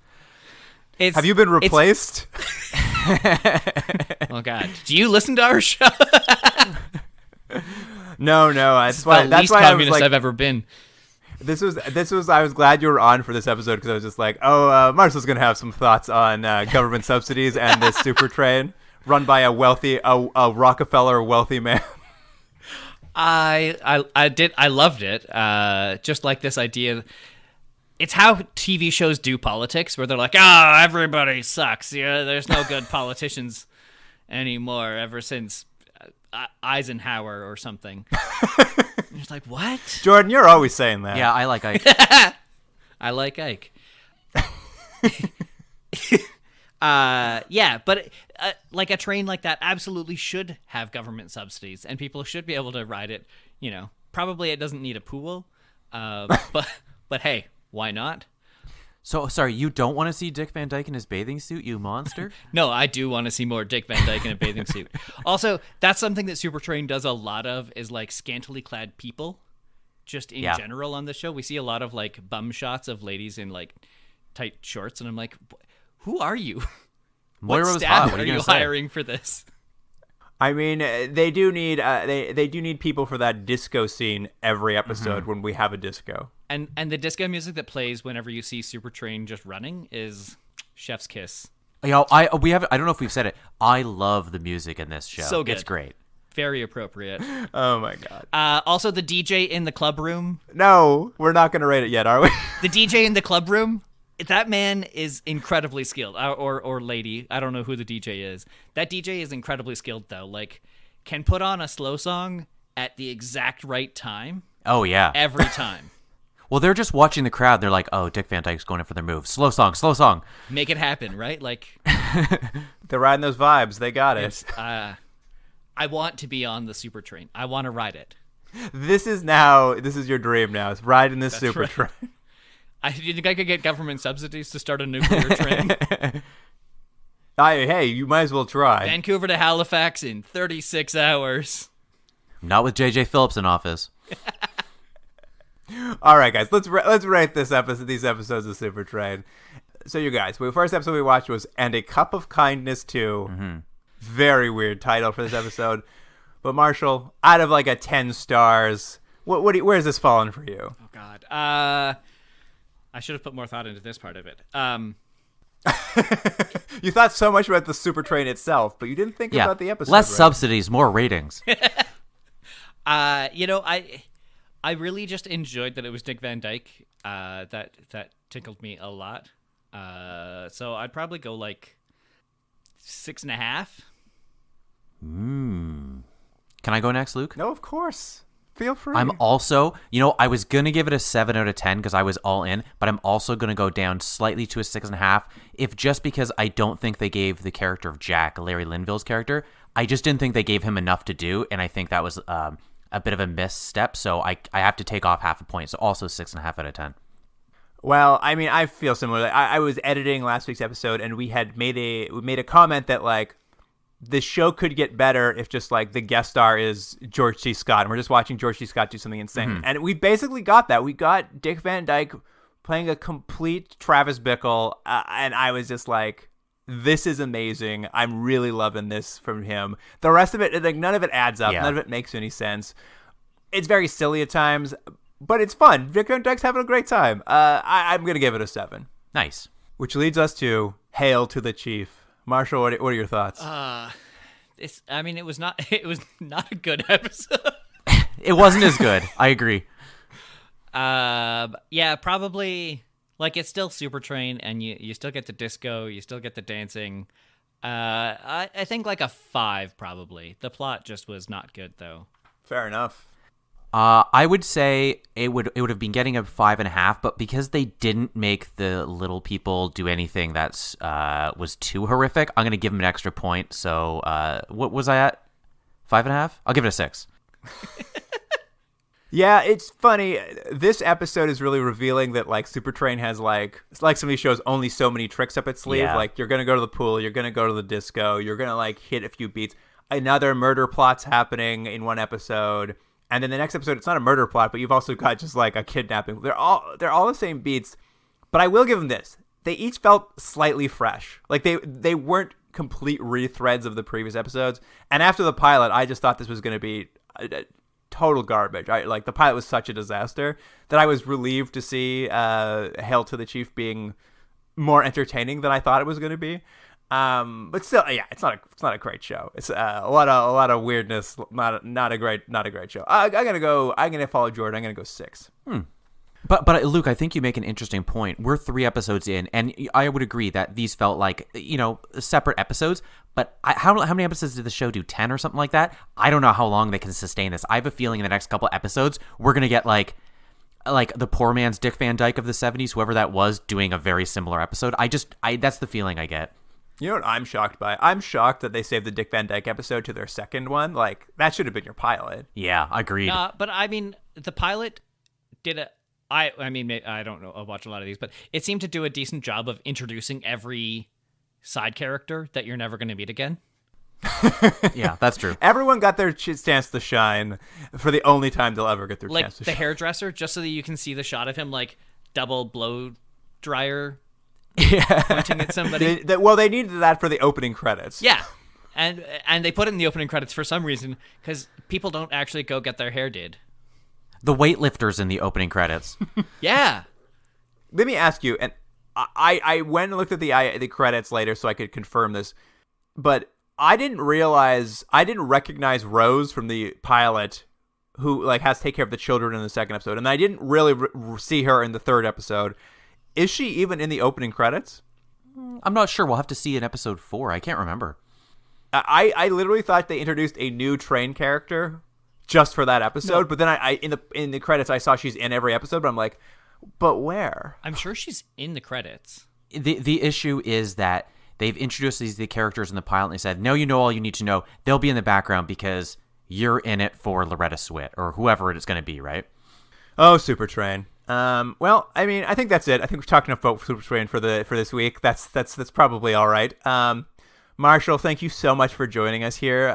Have you been replaced? Oh God! Do you listen to our show? No. That's the least communist I've ever been. This was. I was glad you were on for this episode because I was just like, Marshall's gonna have some thoughts on government subsidies and this super train run by a Rockefeller wealthy man. I loved it. Just like this idea. It's how TV shows do politics, where they're like, everybody sucks. Yeah, there's no good politicians anymore ever since Eisenhower or something. It's like, what? Jordan, you're always saying that. Yeah, I like Ike. I like Ike. Yeah, but like a train like that absolutely should have government subsidies, and people should be able to ride it. Probably it doesn't need a pool, but hey, why not? So, sorry, you don't want to see Dick Van Dyke in his bathing suit, you monster? No, I do want to see more Dick Van Dyke in a bathing suit. Also, that's something that Supertrain does a lot of, is like scantily clad people. Just in general on the show, we see a lot of like bum shots of ladies in like tight shorts, and I'm like, who are you? Moira what was staff hot. What are are you you gonna say? hiring for this? I mean, they do need they do need people for that disco scene every episode when we have a disco. And the disco music that plays whenever you see Supertrain just running is chef's kiss. You know, I don't know if we've said it. I love the music in this show. So good. It's great. Very appropriate. Oh my god. Also, the DJ in the club room. No, we're not going to rate it yet, are we? The DJ in the club room. That man is incredibly skilled, or lady. I don't know who the DJ is. That DJ is incredibly skilled, though. Like, can put on a slow song at the exact right time. Oh, yeah. Every time. Well, they're just watching the crowd. They're like, oh, Dick Van Dyke's going in for their move. Slow song, slow song. Make it happen, right? Like, They're riding those vibes. They got it. I want to be on the Supertrain. I want to ride it. This is your dream now. It's riding this super train. Do you think I could get government subsidies to start a nuclear train? Hey, you might as well try. Vancouver to Halifax in 36 hours. Not with J.J. Phillips in office. All right, guys, let's rate these episodes of Supertrain. So, you guys, the first episode we watched was "And a Cup of Kindness Too." Mm-hmm. Very weird title for this episode. But Marshall, out of like a 10 stars, where's this falling for you? Oh God. I should have put more thought into this part of it. You thought so much about the Supertrain itself, but you didn't think about the episode. Less right? subsidies, more ratings. I really just enjoyed that it was Dick Van Dyke. That tickled me a lot. So I'd probably go like 6.5. Can I go next, Luke? No, of course. Feel free. I'm also, I was going to give it a 7 out of 10 because I was all in, but I'm also going to go down slightly to a 6.5, if just because I don't think they gave the character of Jack, Larry Linville's character, I just didn't think they gave him enough to do, and I think that was a bit of a misstep, so I have to take off half a point, so also 6.5 out of 10. Well, I mean, I feel similarly. I was editing last week's episode, and we made a comment that, like, the show could get better if just like the guest star is George C. Scott, and we're just watching George C. Scott do something insane. Mm-hmm. And we basically got that. We got Dick Van Dyke playing a complete Travis Bickle, and I was just like, this is amazing. I'm really loving this from him. The rest of it, like, none of it adds up. Yeah. None of it makes any sense. It's very silly at times, but it's fun. Dick Van Dyke's having a great time. I'm going to give it a 7. Nice. Which leads us to Hail to the Chief. Marshall, what are your thoughts? It was not a good episode. It wasn't as good. I agree. Yeah, probably, like, it's still Supertrain, and you still get the disco, you still get the dancing. I think like a 5 probably. The plot just was not good though. Fair enough. I would say it would have been getting a 5.5, but because they didn't make the little people do anything that's was too horrific, I'm gonna give them an extra point. So what was I at? 5.5? I'll give it a 6. Yeah, it's funny. This episode is really revealing that, like, Supertrain has, like some of these shows, only so many tricks up its sleeve. Yeah. Like, you're gonna go to the pool, you're gonna go to the disco, you're gonna like hit a few beats. Another murder plot's happening in one episode. And then the next episode, it's not a murder plot, but you've also got just like a kidnapping. They're all the same beats, but I will give them this: they each felt slightly fresh. Like they weren't complete rethreads of the previous episodes. And after the pilot, I just thought this was going to be a total garbage. Like, the pilot was such a disaster that I was relieved to see Hail to the Chief being more entertaining than I thought it was going to be. But still, yeah, it's not a great show. It's a lot of weirdness. Not a great show. I'm gonna follow Jordan. I'm gonna go 6. But Luke, I think you make an interesting point. We're 3 episodes in, and I would agree that these felt like, separate episodes. But how many episodes did the show do? 10 or something like that? I don't know how long they can sustain this. I have a feeling in the next couple episodes we're gonna get like the poor man's Dick Van Dyke of the 70s, whoever that was, doing a very similar episode. That's the feeling I get. You know what I'm shocked by? I'm shocked that they saved the Dick Van Dyke episode to their second one. Like, that should have been your pilot. Yeah, agreed. But I mean, the pilot did I mean, I don't know. I'll watch a lot of these, but it seemed to do a decent job of introducing every side character that you're never going to meet again. Yeah, that's true. Everyone got their chance to shine for the only time they'll ever get their Like chance to the shine. hairdresser, just so that you can see the shot of him like double blow dryer Yeah. pointing at somebody. They needed that for the opening credits. Yeah. And they put it in the opening credits for some reason, because people don't actually go get their hair did. The weightlifters in the opening credits. Yeah. Let me ask you, and I went and looked at the credits later so I could confirm this, but I didn't recognize Rose from the pilot, who like has to take care of the children in the second episode, and I didn't really see her in the third episode. Is she even in the opening credits? I'm not sure. We'll have to see in episode 4. I can't remember. I literally thought they introduced a new train character just for that episode, but then I in the credits I saw she's in every episode, but I'm like, but where? I'm sure she's in the credits. The issue is that they've introduced the characters in the pilot, and they said, no, you know all you need to know. They'll be in the background because you're in it for Loretta Swit or whoever it's going to be, right? Oh, Supertrain. Well, I mean, I think that's it. I think we've talked enough about Supertrain for this week. That's probably all right. Marshall, thank you so much for joining us here.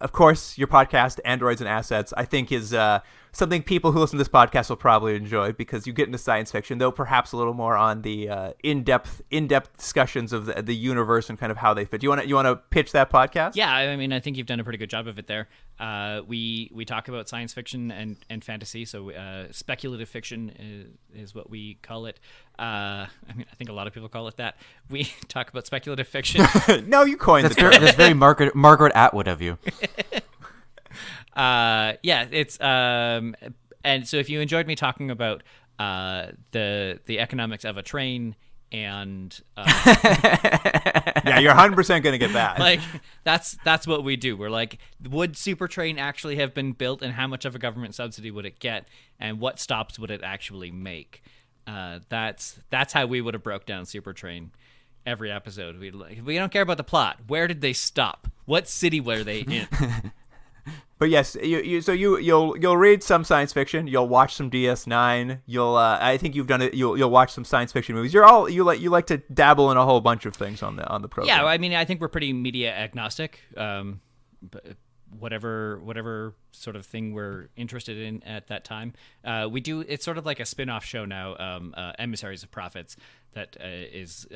Of course, your podcast, Androids and Assets, I think is something people who listen to this podcast will probably enjoy, because you get into science fiction, though perhaps a little more on the in-depth discussions of the universe and kind of how they fit. You want to pitch that podcast? Yeah, I mean, I think you've done a pretty good job of it there. We talk about science fiction and fantasy, so speculative fiction is what we call it. I mean, I think a lot of people call it that. We talk about speculative fiction. No, you coined the term. That's very Margaret Atwood of you. Yeah, it's and so if you enjoyed me talking about the economics of a train and yeah, you're 100% going to get that. like that's what we do. We're like, would Supertrain actually have been built, and how much of a government subsidy would it get, and what stops would it actually make? That's how we would have broke down Supertrain every episode. We don't care about the plot. Where did they stop? What city were they in? But yes, you'll read some science fiction, you'll watch some DS9, you'll I think you've done it. You'll watch some science fiction movies. You like to dabble in a whole bunch of things on the program. Yeah, I mean, I think we're pretty media agnostic. But whatever sort of thing we're interested in at that time, we do. It's sort of like a spin-off show now, Emissaries of Profits, that is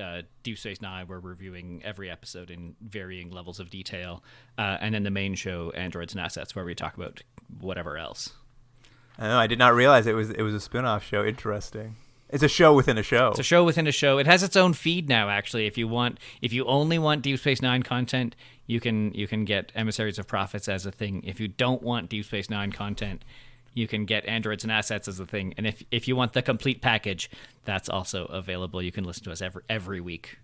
Deep Space Nine. We're reviewing every episode in varying levels of detail, and then the main show, Androids and Assets, where we talk about whatever else. I did not realize it was a spin-off show. Interesting. It's a show within a show. It's a show within a show. It has its own feed now, actually. If you only want Deep Space Nine content, you can get Emissaries of Profits as a thing. If you don't want Deep Space Nine content, you can get Androids and Assets as a thing. And if you want the complete package, that's also available. You can listen to us every week.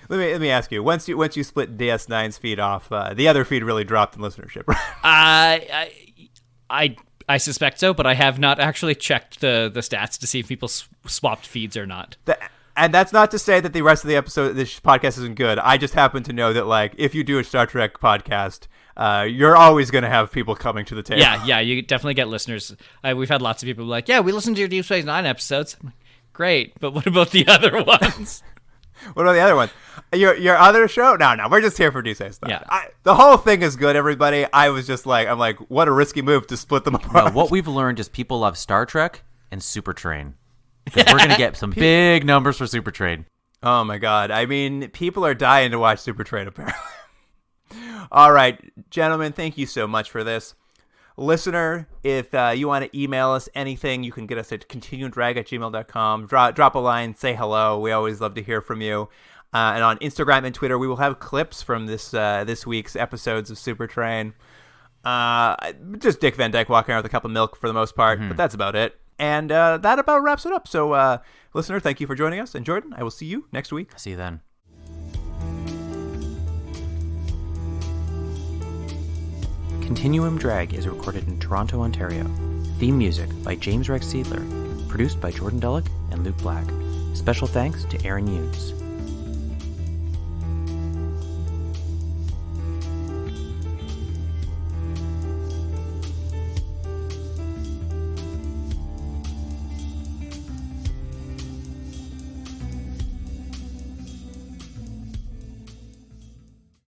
Let me ask you. Once you split DS9's feed off, the other feed really dropped in listenership, right? I suspect so, but I have not actually checked the stats to see if people swapped feeds or not. And that's not to say that the rest of the episode, this podcast isn't good. I just happen to know that, like, if you do a Star Trek podcast, you're always going to have people coming to the table. Yeah, you definitely get listeners. We've had lots of people like, yeah, we listened to your Deep Space Nine episodes. I'm like, great, but what about the other ones? What about the other ones? Your other show? No, we're just here for Deep Space Nine. Yeah. The whole thing is good, everybody. I was just like, what a risky move to split them apart. No, what we've learned is people love Star Trek and Supertrain. Because we're going to get some big numbers for Supertrain. Oh, my God. I mean, people are dying to watch Supertrain, apparently. All right, gentlemen, thank you so much for this. Listener, if you want to email us anything, you can get us at continuumdrag@gmail.com. Drop a line, say hello. We always love to hear from you. And on Instagram and Twitter, we will have clips from this week's episodes of Supertrain. Just Dick Van Dyke walking around with a cup of milk for the most part, but that's about it. And that about wraps it up. So, listener, thank you for joining us. And Jordan, I will see you next week. See you then. Continuum Drag is recorded in Toronto, Ontario. Theme music by James Rex Seidler. Produced by Jordan Dullock and Luke Black. Special thanks to Aaron Hughes.